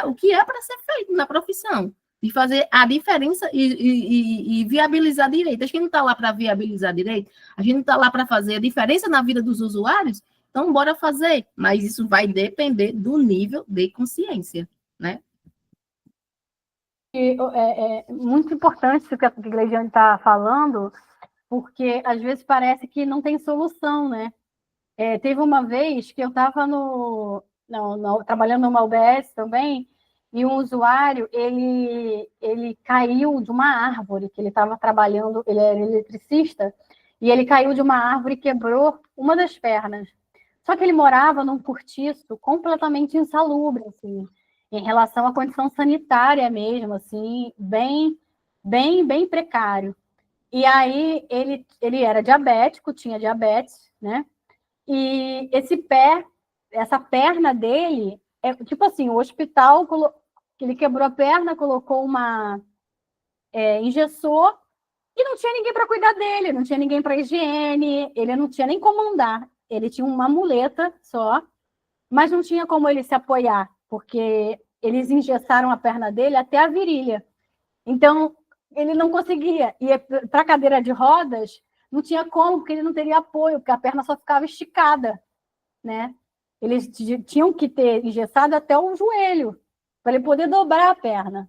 o que é para ser feito na profissão, de fazer a diferença e viabilizar direito. A gente não está lá para viabilizar direito, a gente não está lá para fazer a diferença na vida dos usuários, então bora fazer, mas isso vai depender do nível de consciência, né? E, é muito importante isso que a Gleidiane está falando, porque às vezes parece que não tem solução, né? Teve uma vez que eu estava trabalhando numa UBS também, e um usuário, ele caiu de uma árvore, que ele estava trabalhando, ele era eletricista, e ele caiu de uma árvore e quebrou uma das pernas. Só que ele morava num cortiço completamente insalubre, assim, em relação à condição sanitária mesmo, assim, bem precário. E aí ele era diabético, tinha diabetes, né? E essa perna dele, tipo assim, o hospital, ele quebrou a perna, colocou engessou, e não tinha ninguém para cuidar dele, não tinha ninguém para higiene, ele não tinha nem como andar. Ele tinha uma muleta só, mas não tinha como ele se apoiar, porque eles engessaram a perna dele até a virilha. Então, ele não conseguia. E para a cadeira de rodas, não tinha como, porque ele não teria apoio, porque a perna só ficava esticada, né? Eles tinham que ter engessado até o joelho, para ele poder dobrar a perna.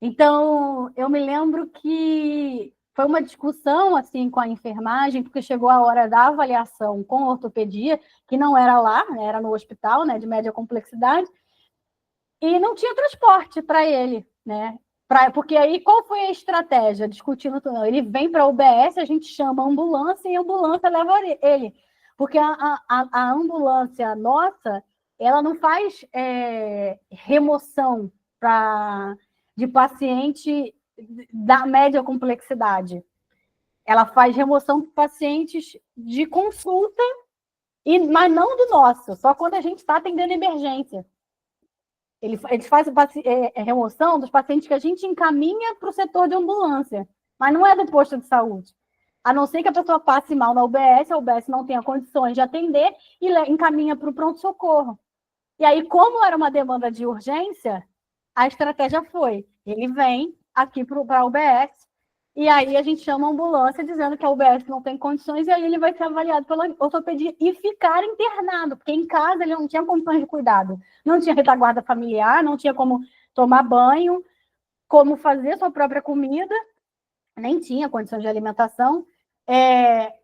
Então, eu me lembro que foi uma discussão assim com a enfermagem, porque chegou a hora da avaliação com ortopedia, que não era lá, né, era no hospital, né, de média complexidade, e não tinha transporte para ele, né? Porque aí qual foi a estratégia? Discutindo tudo. Ele vem para a UBS, a gente chama a ambulância e a ambulância leva ele. Porque a ambulância nossa, ela não faz remoção de paciente da média complexidade. Ela faz remoção de pacientes de consulta, mas não do nosso, só quando a gente está atendendo emergência. Eles fazem remoção dos pacientes que a gente encaminha para o setor de ambulância, mas não é do posto de saúde. A não ser que a pessoa passe mal na UBS, a UBS não tenha condições de atender e encaminha para o pronto-socorro. E aí, como era uma demanda de urgência, a estratégia foi: ele vem aqui para a UBS, e aí a gente chama a ambulância dizendo que a UBS não tem condições, e aí ele vai ser avaliado pela ortopedia e ficar internado, porque em casa ele não tinha condições de cuidado. Não tinha retaguarda familiar, não tinha como tomar banho, como fazer sua própria comida, nem tinha condições de alimentação.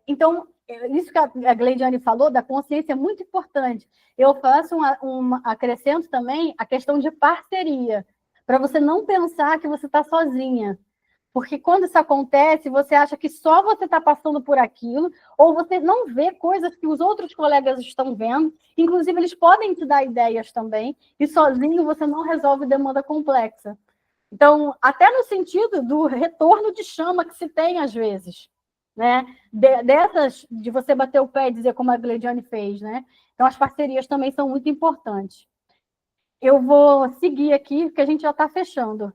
Então, isso que a Gleidiane falou, da consciência, é muito importante. Eu faço acrescento também a questão de parceria, para você não pensar que você está sozinha. Porque quando isso acontece, você acha que só você está passando por aquilo, ou você não vê coisas que os outros colegas estão vendo. Inclusive, eles podem te dar ideias também, e sozinho você não resolve demanda complexa. Então, até no sentido do retorno de chama que se tem às vezes, né? De você bater o pé e dizer como a Gleidiane fez, né? Então, as parcerias também são muito importantes. Eu vou seguir aqui, porque a gente já está fechando.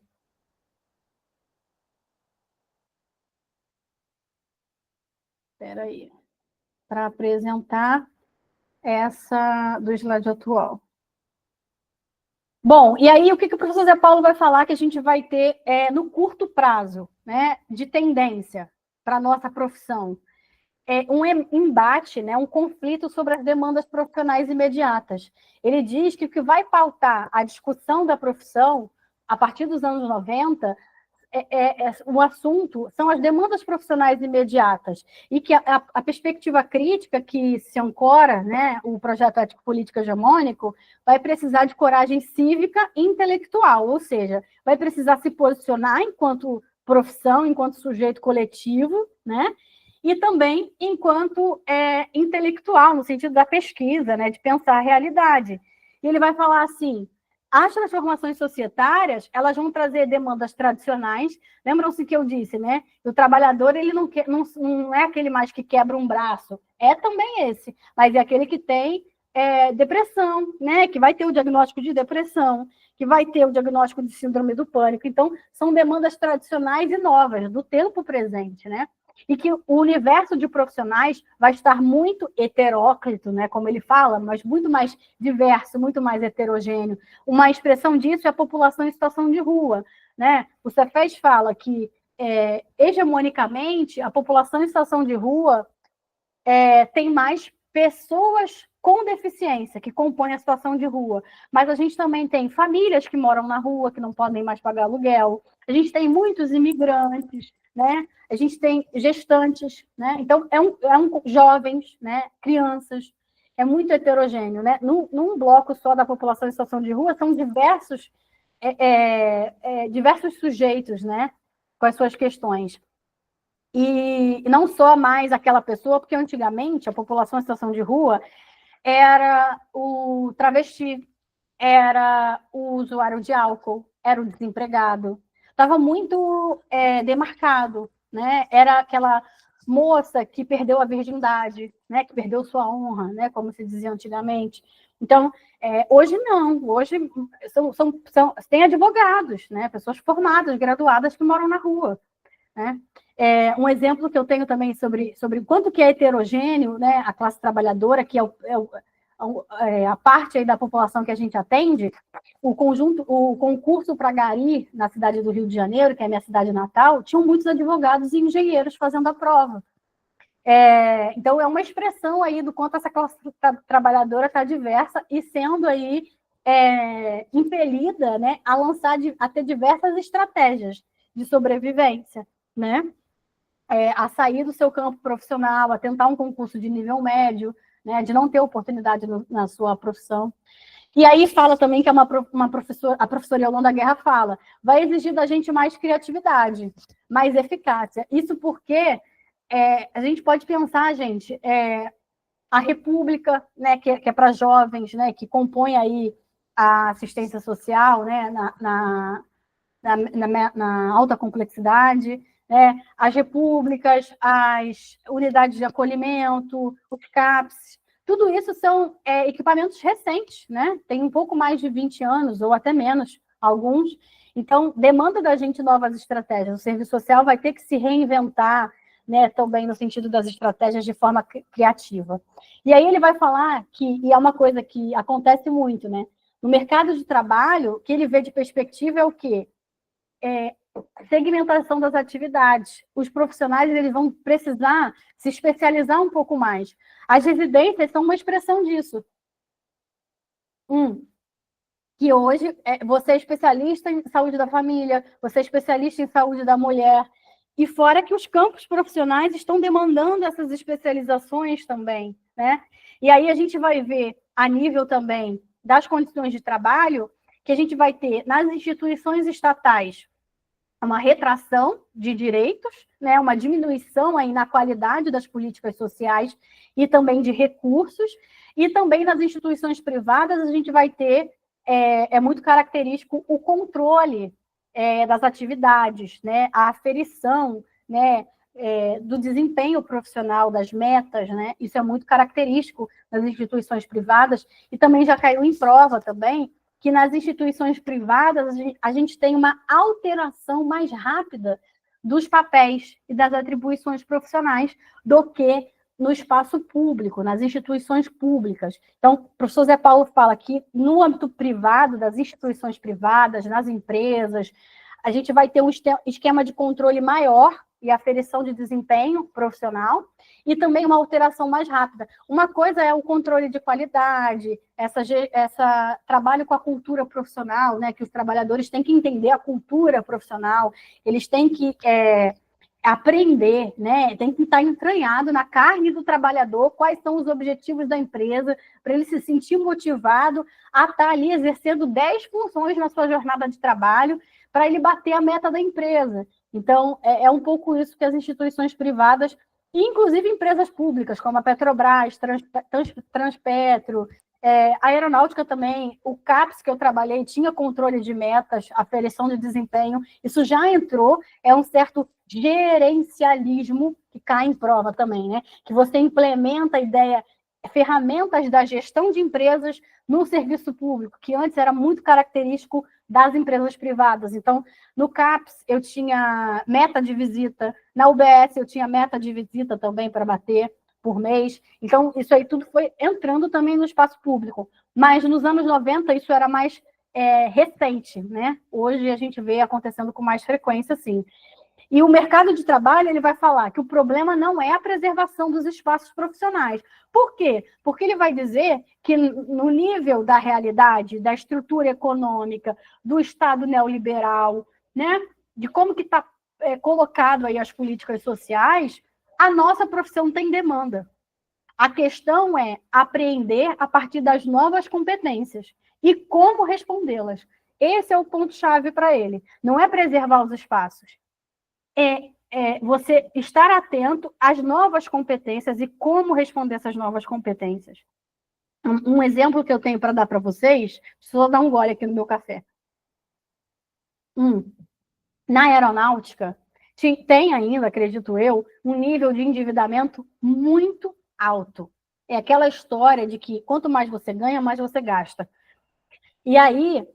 Espera aí. Para apresentar essa do slide atual. Bom, e aí o que o professor Zé Paulo vai falar que a gente vai ter no curto prazo, né, de tendência para a nossa profissão? Um embate, né, um conflito sobre as demandas profissionais imediatas. Ele diz que o que vai pautar a discussão da profissão a partir dos anos 90 o assunto são as demandas profissionais imediatas e que a perspectiva crítica que se ancora, né, o projeto ético-político hegemônico, vai precisar de coragem cívica e intelectual, ou seja, vai precisar se posicionar enquanto profissão, enquanto sujeito coletivo, né, e também enquanto intelectual, no sentido da pesquisa, né, de pensar a realidade. E ele vai falar assim: as transformações societárias, elas vão trazer demandas tradicionais. Lembram-se que eu disse, né? O trabalhador, ele não é aquele mais que quebra um braço, é também esse, mas é aquele que tem depressão, né? Que vai ter o diagnóstico de depressão, que vai ter o diagnóstico de síndrome do pânico. Então, são demandas tradicionais e novas, do tempo presente, né? E que o universo de profissionais vai estar muito heteróclito, né, como ele fala, mas muito mais diverso, muito mais heterogêneo. Uma expressão disso é a população em situação de rua, né? O Cefes fala que, hegemonicamente, a população em situação de rua tem mais pessoas com deficiência que compõem a situação de rua, mas a gente também tem famílias que moram na rua, que não podem mais pagar aluguel, a gente tem muitos imigrantes, né? A gente tem gestantes, né? Então, jovens, né? Crianças, é muito heterogêneo, né? Num bloco só da população em situação de rua, são diversos sujeitos, né? Com as suas questões. E não só mais aquela pessoa, porque antigamente a população em situação de rua era o travesti, era o usuário de álcool, era o desempregado. Estava muito demarcado, né? Era aquela moça que perdeu a virgindade, né? Que perdeu sua honra, né? Como se dizia antigamente. Então, hoje não. Hoje tem advogados, né? Pessoas formadas, graduadas que moram na rua, né? Um exemplo que eu tenho também sobre o quanto que é heterogêneo, né, a classe trabalhadora, que a parte aí da população que a gente atende, o concurso para Gari, na cidade do Rio de Janeiro, que é a minha cidade natal, tinham muitos advogados e engenheiros fazendo a prova. Então, é uma expressão aí do quanto essa classe trabalhadora está diversa e sendo aí impelida, né, a ter diversas estratégias de sobrevivência, né? A sair do seu campo profissional, a tentar um concurso de nível médio, né, de não ter oportunidade na sua profissão. E aí fala também que uma professora, a professora Yolanda Guerra fala, vai exigir da gente mais criatividade, mais eficácia. Isso porque a gente pode pensar, gente, a República, né, que é para jovens, né, que compõe aí a assistência social, né, na alta complexidade, né? As repúblicas, as unidades de acolhimento, os CAPS, tudo isso são equipamentos recentes, né? Tem um pouco mais de 20 anos, ou até menos, alguns. Então, demanda da gente novas estratégias. O serviço social vai ter que se reinventar, né, também no sentido das estratégias de forma criativa. E aí ele vai falar e é uma coisa que acontece muito, né? No mercado de trabalho, o que ele vê de perspectiva é o quê? Segmentação das atividades. Os profissionais eles vão precisar se especializar um pouco mais. As residências são uma expressão disso. Que hoje você é especialista em saúde da família, você é especialista em saúde da mulher, e fora que os campos profissionais estão demandando essas especializações também, né? E aí a gente vai ver, a nível também das condições de trabalho, que a gente vai ter nas instituições estatais uma retração de direitos, né, uma diminuição aí na qualidade das políticas sociais e também de recursos, e também nas instituições privadas a gente vai ter, muito característico o controle das atividades, né, a aferição, né, do desempenho profissional, das metas, né, isso é muito característico nas instituições privadas, e também já caiu em prova também, que nas instituições privadas a gente tem uma alteração mais rápida dos papéis e das atribuições profissionais do que no espaço público, nas instituições públicas. Então, o professor Zé Paulo fala que no âmbito privado, das instituições privadas, nas empresas, a gente vai ter um esquema de controle maior e aferição de desempenho profissional, e também uma alteração mais rápida. Uma coisa é o controle de qualidade, essa trabalho com a cultura profissional, né, que os trabalhadores têm que entender a cultura profissional, eles têm que aprender, né, tem que estar entranhado na carne do trabalhador quais são os objetivos da empresa, para ele se sentir motivado a estar ali exercendo 10 funções na sua jornada de trabalho, para ele bater a meta da empresa. Então, é um pouco isso que as instituições privadas, inclusive empresas públicas, como a Petrobras, Transpetro, a aeronáutica também, o CAPES que eu trabalhei tinha controle de metas, aferição de desempenho, isso já entrou, é um certo gerencialismo que cai em prova também, né? Que você implementa a ideia, ferramentas da gestão de empresas no serviço público, que antes era muito característico das empresas privadas. Então, no CAPES, eu tinha meta de visita, na UBS, eu tinha meta de visita também para bater por mês. Então, isso aí tudo foi entrando também no espaço público. Mas nos anos 90, isso era mais recente, né? Hoje a gente vê acontecendo com mais frequência, sim. E o mercado de trabalho, ele vai falar que o problema não é a preservação dos espaços profissionais. Por quê? Porque ele vai dizer que no nível da realidade, da estrutura econômica, do Estado neoliberal, né, de como que está colocado aí as políticas sociais, a nossa profissão tem demanda. A questão é apreender a partir das novas competências e como respondê-las. Esse é o ponto-chave para ele. Não é preservar os espaços. Você estar atento às novas competências e como responder essas novas competências. Um exemplo que eu tenho para dar para vocês, só dar um gole aqui no meu café. Na aeronáutica, tem ainda, acredito eu, um nível de endividamento muito alto. É aquela história de que quanto mais você ganha, mais você gasta. E aí,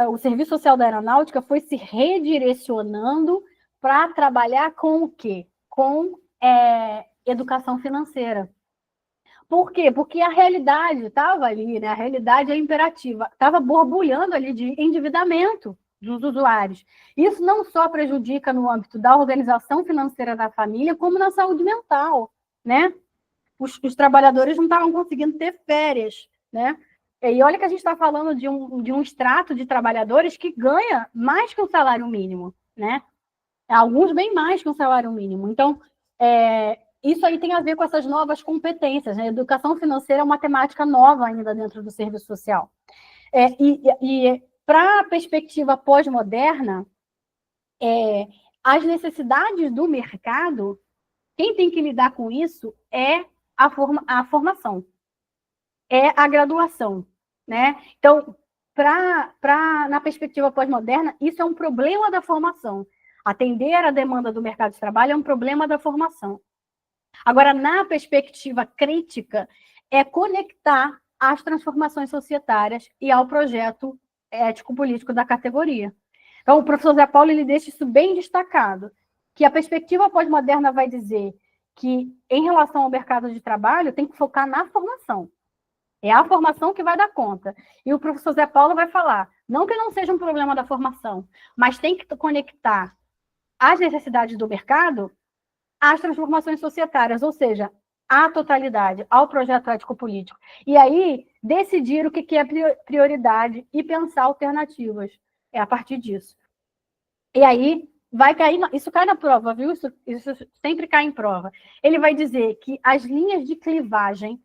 o Serviço Social da Aeronáutica foi se redirecionando para trabalhar com o quê? Com educação financeira. Por quê? Porque a realidade estava ali, né? A realidade é imperativa, estava borbulhando ali de endividamento dos usuários. Isso não só prejudica no âmbito da organização financeira da família, como na saúde mental, né? Os trabalhadores não estavam conseguindo ter férias, né? E olha que a gente está falando de um extrato de trabalhadores que ganha mais que um salário mínimo, né? Alguns bem mais que um salário mínimo. Então, isso aí tem a ver com essas novas competências, né? Educação financeira é uma temática nova ainda dentro do serviço social. E para a perspectiva pós-moderna, as necessidades do mercado, quem tem que lidar com isso é a formação, é a graduação, né? Então, na perspectiva pós-moderna, isso é um problema da formação. Atender a demanda do mercado de trabalho é um problema da formação. Agora, na perspectiva crítica, é conectar as transformações societárias e ao projeto ético-político da categoria. Então, o professor Zé Paulo ele deixa isso bem destacado, que a perspectiva pós-moderna vai dizer que, em relação ao mercado de trabalho, tem que focar na formação. É a formação que vai dar conta. E o professor Zé Paulo vai falar, não que não seja um problema da formação, mas tem que conectar as necessidades do mercado às transformações societárias, ou seja, à totalidade, ao projeto ético-político. E aí, decidir o que é prioridade e pensar alternativas. É a partir disso. E aí, vai cair, isso cai na prova, viu? Isso sempre cai em prova. Ele vai dizer que as linhas de clivagem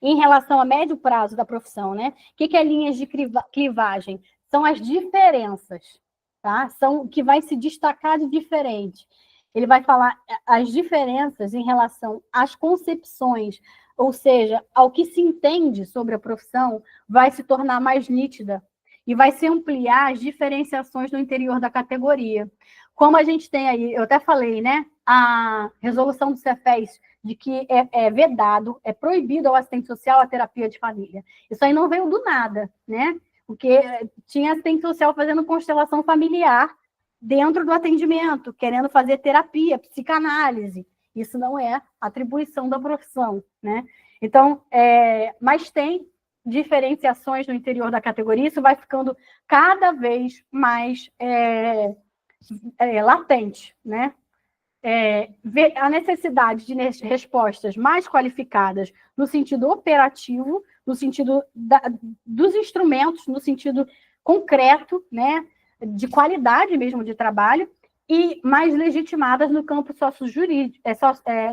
em relação a médio prazo da profissão, né? O que é linhas de clivagem? São as diferenças, tá? São o que vai se destacar de diferente. Ele vai falar as diferenças em relação às concepções, ou seja, ao que se entende sobre a profissão, vai se tornar mais nítida e vai se ampliar as diferenciações no interior da categoria. Como a gente tem aí, eu até falei, né? A resolução do Cefes de que é vedado, é proibido ao assistente social a terapia de família. Isso aí não veio do nada, né? Porque tinha assistente social fazendo constelação familiar dentro do atendimento, querendo fazer terapia, psicanálise. Isso não é atribuição da profissão, né? Então, mas tem diferenciações no interior da categoria, isso vai ficando cada vez mais latente, né? A necessidade de respostas mais qualificadas no sentido operativo, no sentido dos instrumentos, no sentido concreto, né, de qualidade mesmo de trabalho, e mais legitimadas no campo sociojurídico,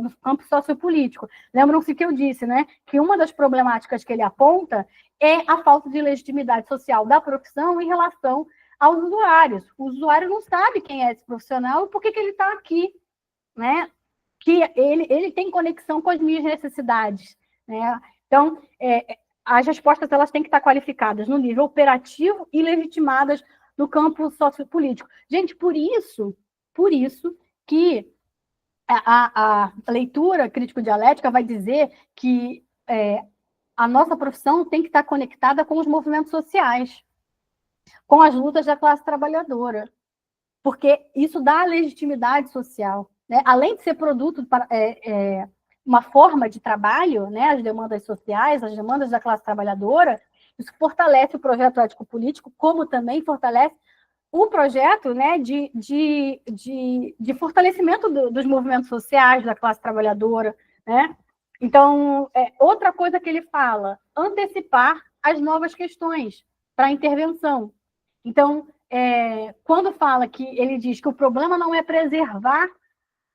no campo sociopolítico. Lembram-se que eu disse, né, que uma das problemáticas que ele aponta é a falta de legitimidade social da profissão em relação aos usuários. O usuário não sabe quem é esse profissional e por que ele está aqui, né? Que ele tem conexão com as minhas necessidades, né? Então, as respostas elas têm que estar qualificadas no nível operativo e legitimadas no campo sociopolítico. Gente, por isso que a leitura crítico-dialética vai dizer que a nossa profissão tem que estar conectada com os movimentos sociais, com as lutas da classe trabalhadora, porque isso dá legitimidade social, né? Além de ser produto para uma forma de trabalho, né? As demandas sociais, as demandas da classe trabalhadora, isso fortalece o projeto ético-político, como também fortalece o projeto, né, de fortalecimento dos movimentos sociais, da classe trabalhadora, né? Então, outra coisa que ele fala, antecipar as novas questões para intervenção. Então, quando fala que ele diz que o problema não é preservar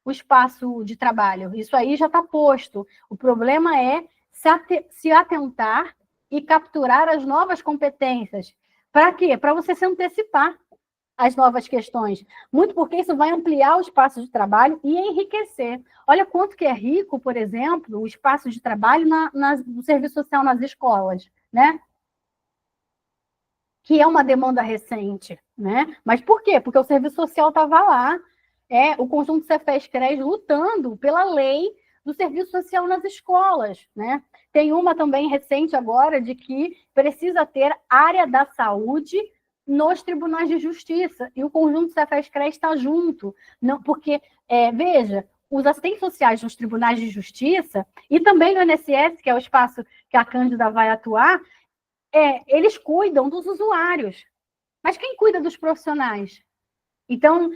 o espaço de trabalho, isso aí já está posto. O problema é se atentar e capturar as novas competências. Para quê? Para você se antecipar às novas questões. Muito porque isso vai ampliar o espaço de trabalho e enriquecer. Olha quanto que é rico, por exemplo, o espaço de trabalho no serviço social nas escolas, né? Que é uma demanda recente, né? Mas por quê? Porque o serviço social estava lá, o conjunto Cefes-CRES lutando pela lei do serviço social nas escolas, né? Tem uma também recente agora de que precisa ter área da saúde nos tribunais de justiça, e o conjunto Cefes-CRES está junto, não, porque, veja, os assistentes sociais nos tribunais de justiça, e também no INSS, que é o espaço que a Cândida vai atuar, eles cuidam dos usuários, mas quem cuida dos profissionais? Então,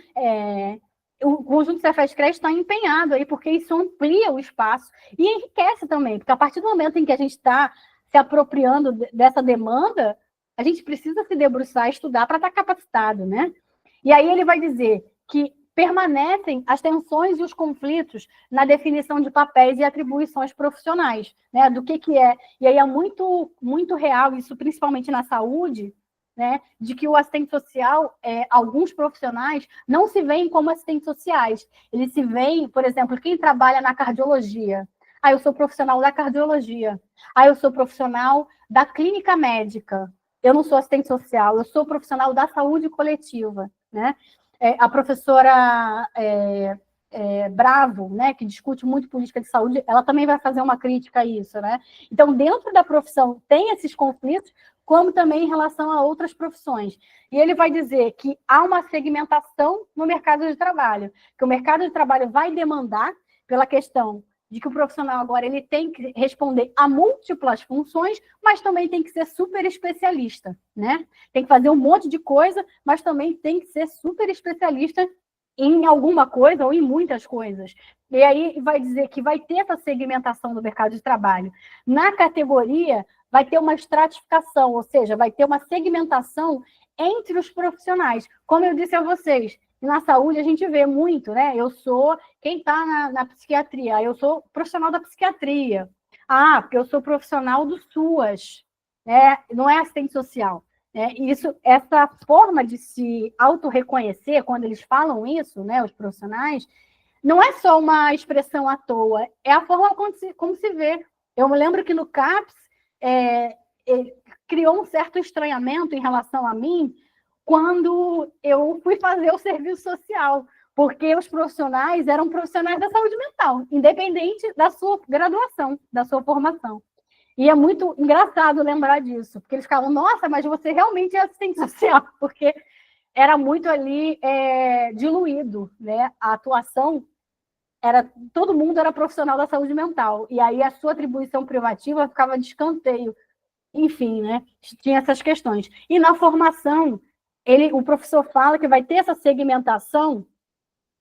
o conjunto Cefes-CRES está empenhado aí, porque isso amplia o espaço e enriquece também, porque a partir do momento em que a gente está se apropriando dessa demanda, a gente precisa se debruçar, estudar para estar capacitado, né? E aí ele vai dizer que permanecem as tensões e os conflitos na definição de papéis e atribuições profissionais, né? Do que é. E aí é muito, muito real, isso principalmente na saúde, né? De que o assistente social, alguns profissionais não se veem como assistentes sociais. Eles se veem, por exemplo, quem trabalha na cardiologia. Eu sou profissional da cardiologia. Eu sou profissional da clínica médica. Eu não sou assistente social, eu sou profissional da saúde coletiva, né? A professora Bravo, né, que discute muito política de saúde, ela também vai fazer uma crítica a isso, né? Então, dentro da profissão tem esses conflitos, como também em relação a outras profissões. E ele vai dizer que há uma segmentação no mercado de trabalho, que o mercado de trabalho vai demandar pela questão de que o profissional agora ele tem que responder a múltiplas funções, mas também tem que ser super especialista, né? Tem que fazer um monte de coisa, mas também tem que ser super especialista em alguma coisa ou em muitas coisas. E aí vai dizer que vai ter essa segmentação do mercado de trabalho. Na categoria, vai ter uma estratificação, ou seja, vai ter uma segmentação entre os profissionais. Como eu disse a vocês, na saúde a gente vê muito, né? Eu sou quem está na psiquiatria, eu sou profissional da psiquiatria. Porque eu sou profissional do SUAS, né? Não é assistente social. Essa forma de se autorreconhecer, quando eles falam isso, né, os profissionais, não é só uma expressão à toa, é a forma como se vê. Eu me lembro que no CAPS criou um certo estranhamento em relação a mim quando eu fui fazer o serviço social, porque os profissionais eram profissionais da saúde mental, independente da sua graduação, da sua formação. E é muito engraçado lembrar disso, porque eles ficavam, nossa, mas você realmente é assistente social, porque era muito ali diluído, né, a atuação todo mundo era profissional da saúde mental, e aí a sua atribuição privativa ficava de escanteio. Enfim, né? Tinha essas questões. E na formação, o professor fala que vai ter essa segmentação,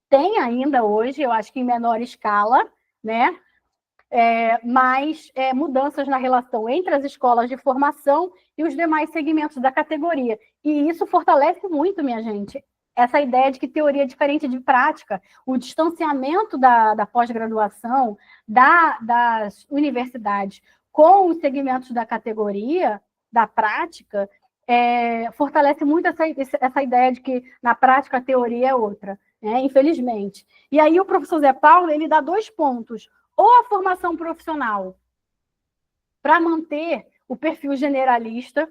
tem ainda hoje, eu acho que em menor escala, né? Mas mudanças na relação entre as escolas de formação e os demais segmentos da categoria. E isso fortalece muito, minha gente, essa ideia de que teoria é diferente de prática, o distanciamento da pós-graduação, das universidades com os segmentos da categoria, da prática, fortalece muito essa ideia de que na prática a teoria é outra, né? Infelizmente. E aí o professor Zé Paulo, ele dá 2 pontos. Ou a formação profissional para manter o perfil generalista,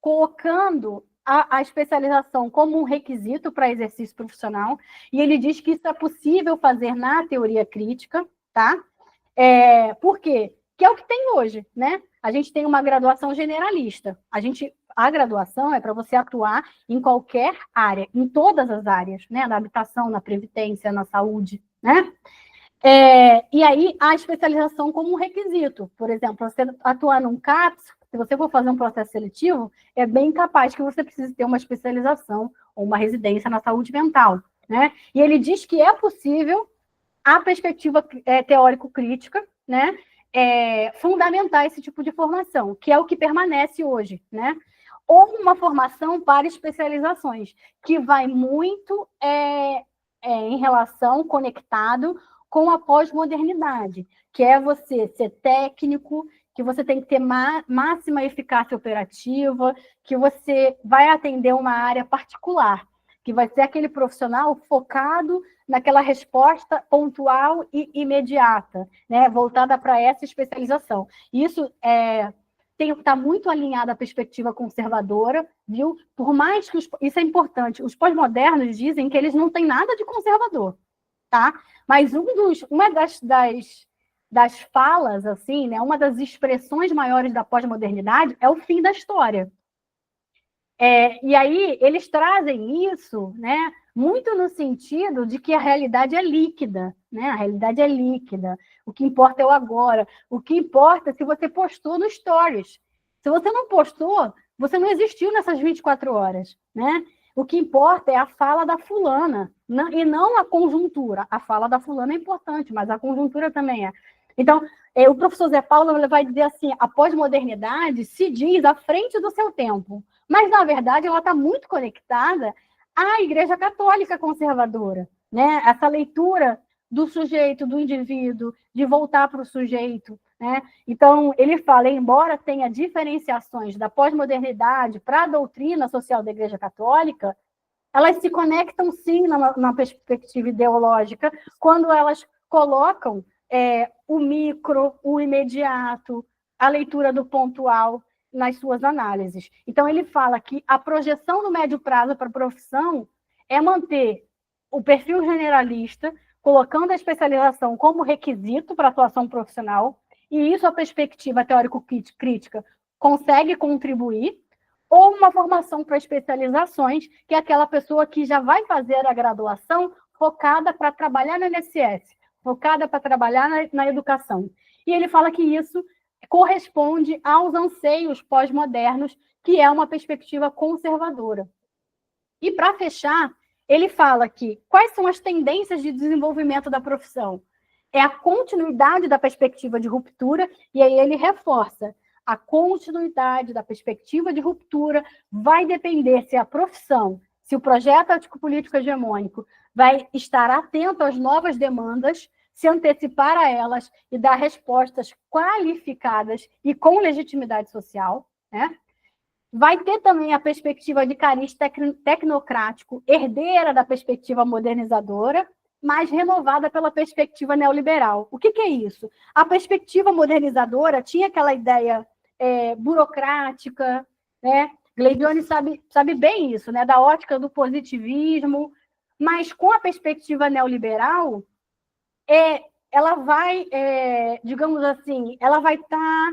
colocando a especialização como um requisito para exercício profissional, e ele diz que isso é possível fazer na teoria crítica, tá? Por quê? Que é o que tem hoje, né? A gente tem uma graduação generalista. A graduação é para você atuar em qualquer área, em todas as áreas, né? Na habitação, na previdência, na saúde, né? E aí, a especialização como um requisito. Por exemplo, você atuar num CAPS, se você for fazer um processo seletivo, é bem capaz que você precise ter uma especialização ou uma residência na saúde mental, né? E ele diz que é possível a perspectiva teórico-crítica, né? Fundamentar esse tipo de formação, que é o que permanece hoje, né? Ou uma formação para especializações, que vai muito em relação, conectado com a pós-modernidade, que é você ser técnico, que você tem que ter máxima eficácia operativa, que você vai atender uma área particular, que vai ser aquele profissional focado naquela resposta pontual e imediata, né, voltada para essa especialização. Isso está muito alinhado à perspectiva conservadora, viu? Por mais que isso é importante, os pós-modernos dizem que eles não têm nada de conservador, tá? Mas uma das falas, assim, né, uma das expressões maiores da pós-modernidade é o fim da história. E aí eles trazem isso, né, muito no sentido de que a realidade é líquida, né? A realidade é líquida. O que importa é o agora. O que importa é se você postou no Stories. Se você não postou, você não existiu nessas 24 horas, né? O que importa é a fala da fulana, e não a conjuntura. A fala da fulana é importante, mas a conjuntura também é. Então, o professor Zé Paulo vai dizer assim, a pós-modernidade se diz à frente do seu tempo, mas, na verdade, ela está muito conectada à Igreja Católica conservadora, né? Essa leitura do sujeito, do indivíduo, de voltar para o sujeito, né? Então, ele fala, embora tenha diferenciações da pós-modernidade para a doutrina social da Igreja Católica, elas se conectam, sim, na perspectiva ideológica, quando elas colocam o micro, o imediato, a leitura do pontual nas suas análises. Então, ele fala que a projeção no médio prazo para a profissão é manter o perfil generalista, colocando a especialização como requisito para a atuação profissional, e isso a perspectiva teórico-crítica consegue contribuir, ou uma formação para especializações, que é aquela pessoa que já vai fazer a graduação focada para trabalhar no INSS, focada para trabalhar na educação. E ele fala que isso corresponde aos anseios pós-modernos, que é uma perspectiva conservadora. E, para fechar, ele fala que quais são as tendências de desenvolvimento da profissão? É a continuidade da perspectiva de ruptura, e aí ele reforça, a continuidade da perspectiva de ruptura vai depender se a profissão, se o projeto ético-político hegemônico vai estar atento às novas demandas, se antecipar a elas e dar respostas qualificadas e com legitimidade social, né? Vai ter também a perspectiva de cariz tecnocrático, herdeira da perspectiva modernizadora, mas renovada pela perspectiva neoliberal. O que é isso? A perspectiva modernizadora tinha aquela ideia burocrática, né? Gleidione sabe bem isso, né? Da ótica do positivismo, mas com a perspectiva neoliberal, ela vai, digamos assim, ela vai estar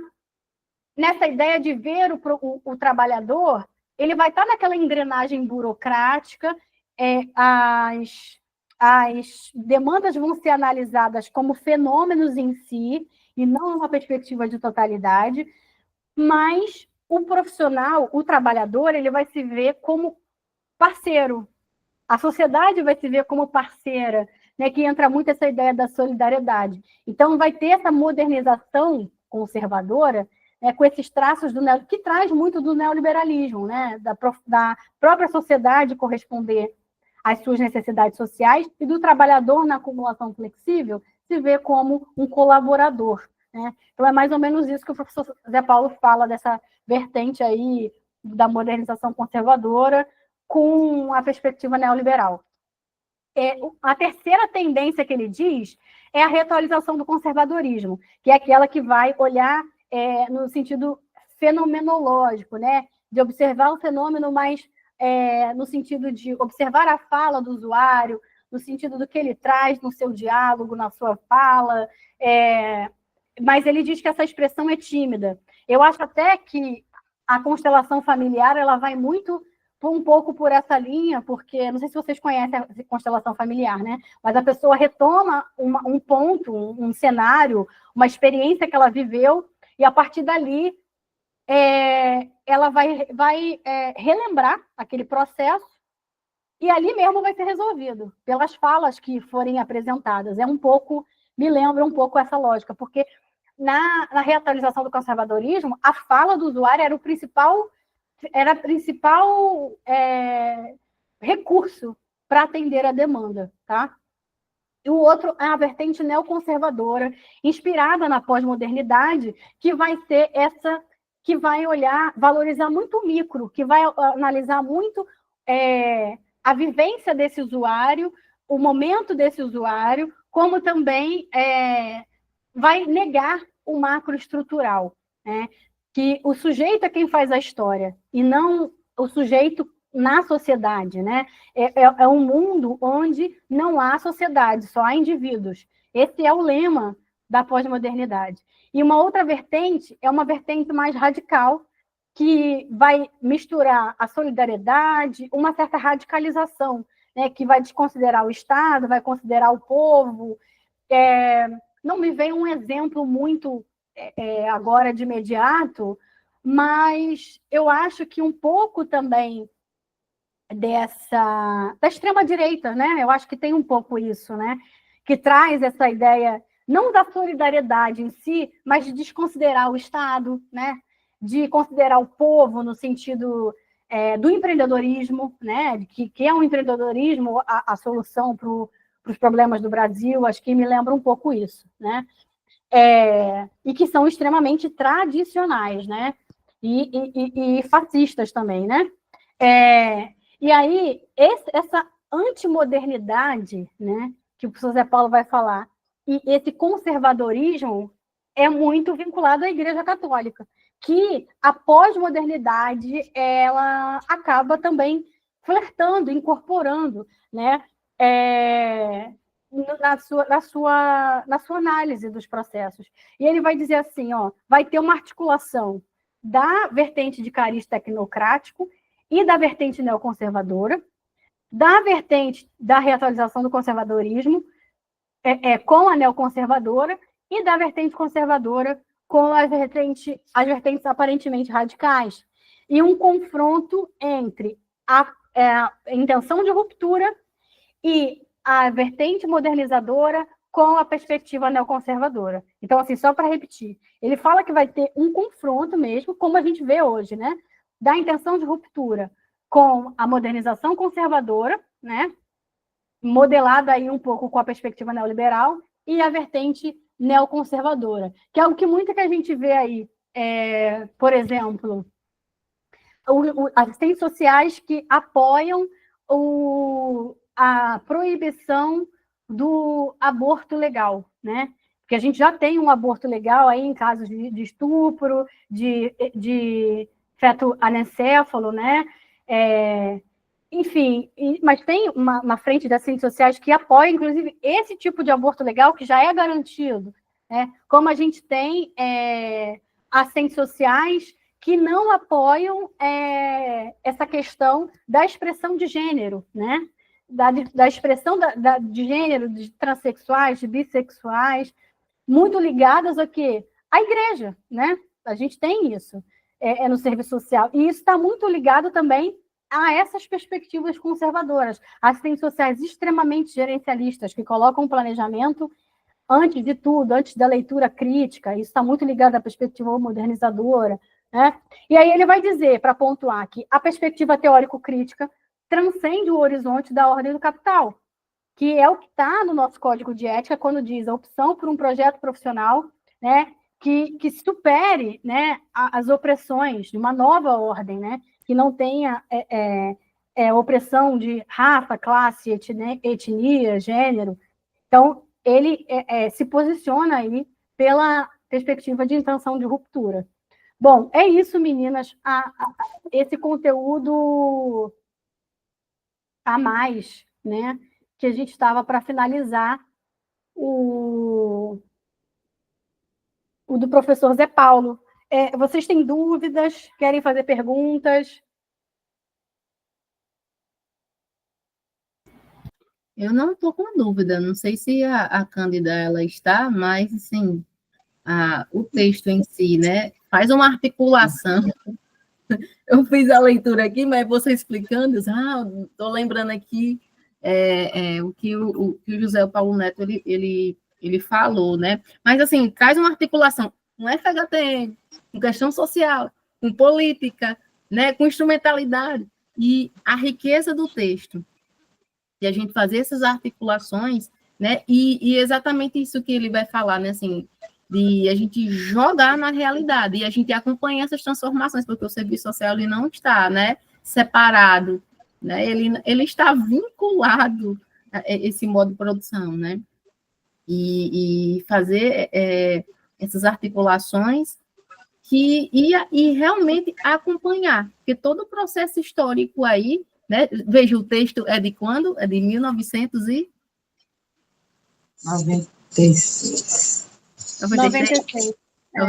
nessa ideia de ver o trabalhador, ele vai estar naquela engrenagem burocrática, as demandas vão ser analisadas como fenômenos em si, e não numa perspectiva de totalidade, mas o profissional, o trabalhador, ele vai se ver como parceiro. A sociedade vai se ver como parceira, né, que entra muito essa ideia da solidariedade. Então, vai ter essa modernização conservadora, né, com esses traços que traz muito do neoliberalismo, né, da própria sociedade corresponder às suas necessidades sociais e do trabalhador na acumulação flexível se vê como um colaborador. Né? Então, é mais ou menos isso que o professor Zé Paulo fala dessa vertente aí da modernização conservadora com a perspectiva neoliberal. A terceira tendência que ele diz é a reatualização do conservadorismo, que é aquela que vai olhar no sentido fenomenológico, né? De observar o fenômeno mais no sentido de observar a fala do usuário, no sentido do que ele traz no seu diálogo, na sua fala, mas ele diz que essa expressão é tímida. Eu acho até que a constelação familiar ela vai muito um pouco por essa linha, porque não sei se vocês conhecem a constelação familiar, né? Mas a pessoa retoma um ponto, um cenário, uma experiência que ela viveu, e a partir dali ela vai relembrar aquele processo, e ali mesmo vai ser resolvido, pelas falas que forem apresentadas. Me lembra um pouco essa lógica, porque na reatualização do conservadorismo, a fala do usuário era o principal recurso para atender a demanda, tá? E o outro é a vertente neoconservadora, inspirada na pós-modernidade, que vai ser essa que vai valorizar muito o micro, que vai analisar muito a vivência desse usuário, o momento desse usuário, como também vai negar o macroestrutural, né? Que o sujeito é quem faz a história, e não o sujeito na sociedade, né? É um mundo onde não há sociedade, só há indivíduos. Esse é o lema da pós-modernidade. E uma outra vertente é uma vertente mais radical, que vai misturar a solidariedade, uma certa radicalização, né? Que vai desconsiderar o Estado, vai considerar o povo. Não me vem um exemplo muito agora de imediato, mas eu acho que um pouco também da extrema-direita, né? Eu acho que tem um pouco isso, né? Que traz essa ideia, não da solidariedade em si, mas de desconsiderar o Estado, né? De considerar o povo no sentido do empreendedorismo, né? Que é um empreendedorismo a solução para os problemas do Brasil. Acho que me lembra um pouco isso, né? E que são extremamente tradicionais, né? E fascistas também, né? E aí, essa antimodernidade, né, que o professor Zé Paulo vai falar, e esse conservadorismo é muito vinculado à Igreja Católica, que a pós-modernidade ela acaba também flertando, incorporando, né, na sua análise dos processos. E ele vai dizer assim, vai ter uma articulação da vertente de cariz tecnocrático e da vertente neoconservadora, da vertente da reatualização do conservadorismo com a neoconservadora e da vertente conservadora com as vertentes aparentemente radicais. E um confronto entre a intenção de ruptura e a vertente modernizadora com a perspectiva neoconservadora. Então, assim, só para repetir, ele fala que vai ter um confronto mesmo, como a gente vê hoje, né? Da intenção de ruptura com a modernização conservadora, né? Modelada aí um pouco com a perspectiva neoliberal, e a vertente neoconservadora, que é algo que muito que a gente vê aí, por exemplo, as assistentes sociais que apoiam a proibição do aborto legal, né? Porque a gente já tem um aborto legal aí em casos de estupro, de feto anencéfalo, né? Enfim, mas tem uma frente das ciências sociais que apoia, inclusive, esse tipo de aborto legal que já é garantido, né? Como a gente tem as ciências sociais que não apoiam essa questão da expressão de gênero, né? da expressão de gênero, de transexuais, de bissexuais, muito ligadas a quê? À igreja, né? A gente tem isso no serviço social. E isso está muito ligado também a essas perspectivas conservadoras, assistentes sociais extremamente gerencialistas, que colocam o planejamento antes de tudo, antes da leitura crítica, isso está muito ligado à perspectiva modernizadora, né? E aí ele vai dizer, para pontuar, que a perspectiva teórico-crítica transcende o horizonte da ordem do capital, que é o que está no nosso código de ética, quando diz a opção por um projeto profissional, né, que supere, né, as opressões de uma nova ordem, né, que não tenha opressão de raça, classe, etnia, gênero. Então, ele se posiciona aí pela perspectiva de intenção de ruptura. Bom, é isso, meninas. Esse conteúdo a mais, né, que a gente estava para finalizar o do professor Zé Paulo. Vocês têm dúvidas? Querem fazer perguntas? Eu não estou com dúvida, não sei se a Cândida ela está, mas assim, o texto em si, né, faz uma articulação. Eu fiz a leitura aqui, mas você explicando, estou lembrando aqui o que o José Paulo Neto ele falou, né? Mas assim, traz uma articulação com FHTM, com questão social, com política, né, com instrumentalidade, e a riqueza do texto, e a gente fazer essas articulações, né, e exatamente isso que ele vai falar, né, assim, de a gente jogar na realidade, e a gente acompanhar essas transformações, porque o serviço social ele não está, né, separado, né, ele está vinculado a esse modo de produção, né, e fazer essas articulações e realmente acompanhar, porque todo o processo histórico aí, né, veja, o texto é de quando? É de 1996. 96. 96. Então,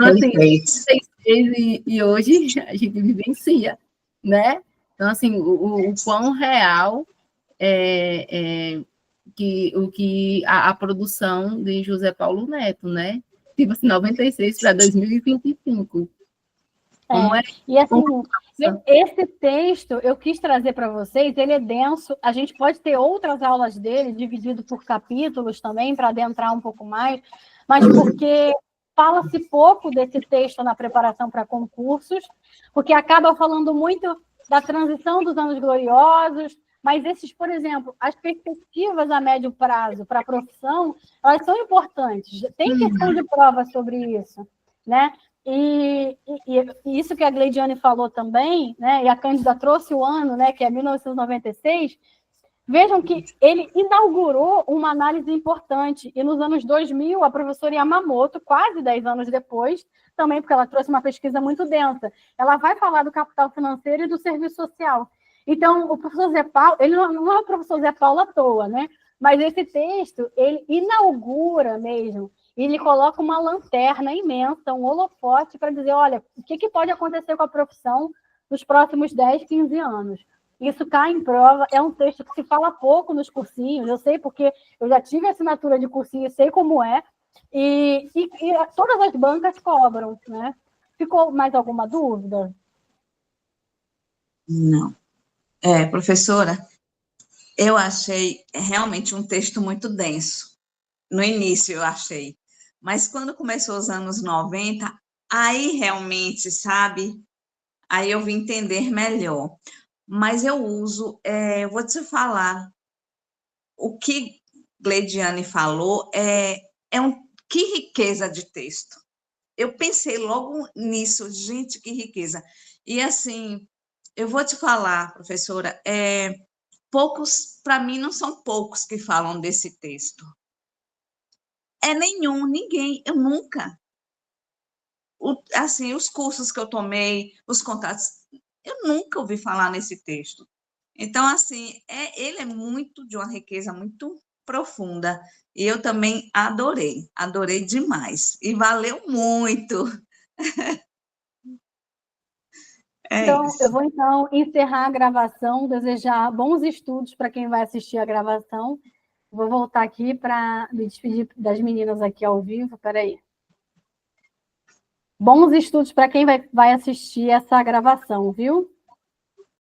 assim, 96 e hoje a gente vivencia, né? Então, assim, o quão real o que a produção de José Paulo Neto, né? Tipo assim, 96 para 2025. E assim, esse texto eu quis trazer para vocês, ele é denso, a gente pode ter outras aulas dele, dividido por capítulos também, para adentrar um pouco mais, mas porque fala-se pouco desse texto na preparação para concursos, porque acaba falando muito da transição dos anos gloriosos, mas esses, por exemplo, as perspectivas a médio prazo para a profissão, elas são importantes, tem questão de prova sobre isso, né? E isso que a Gleidiane falou também, né, e a Cândida trouxe o ano, né, que é 1996, vejam que ele inaugurou uma análise importante, e nos anos 2000, a professora Yamamoto, quase 10 anos depois, também porque ela trouxe uma pesquisa muito densa, ela vai falar do capital financeiro e do serviço social. Então, o professor Zé Paulo, ele não é o professor Zé Paulo à toa, né, mas esse texto, ele inaugura mesmo, e ele coloca uma lanterna imensa, um holofote, para dizer, olha, o que pode acontecer com a profissão nos próximos 10, 15 anos. Isso cai em prova, é um texto que se fala pouco nos cursinhos, eu sei porque eu já tive assinatura de cursinho, sei como é, e todas as bancas cobram, né? Ficou mais alguma dúvida? Não. Professora, eu achei realmente um texto muito denso. No início eu achei. Mas quando começou os anos 90, aí realmente, sabe? Aí eu vim entender melhor. Mas eu uso, vou te falar, o que Gleidiane falou que riqueza de texto. Eu pensei logo nisso, gente, que riqueza. E assim, eu vou te falar, professora, poucos, para mim, não são poucos que falam desse texto. Ninguém, eu nunca. Assim, os cursos que eu tomei, os contatos, eu nunca ouvi falar nesse texto. Então, assim, ele é muito de uma riqueza muito profunda. E eu também adorei demais. E valeu muito. É Então, isso. eu vou então encerrar a gravação, desejar bons estudos para quem vai assistir a gravação. Vou voltar aqui para me despedir das meninas aqui ao vivo. Peraí. Bons estudos para quem vai assistir essa gravação, viu?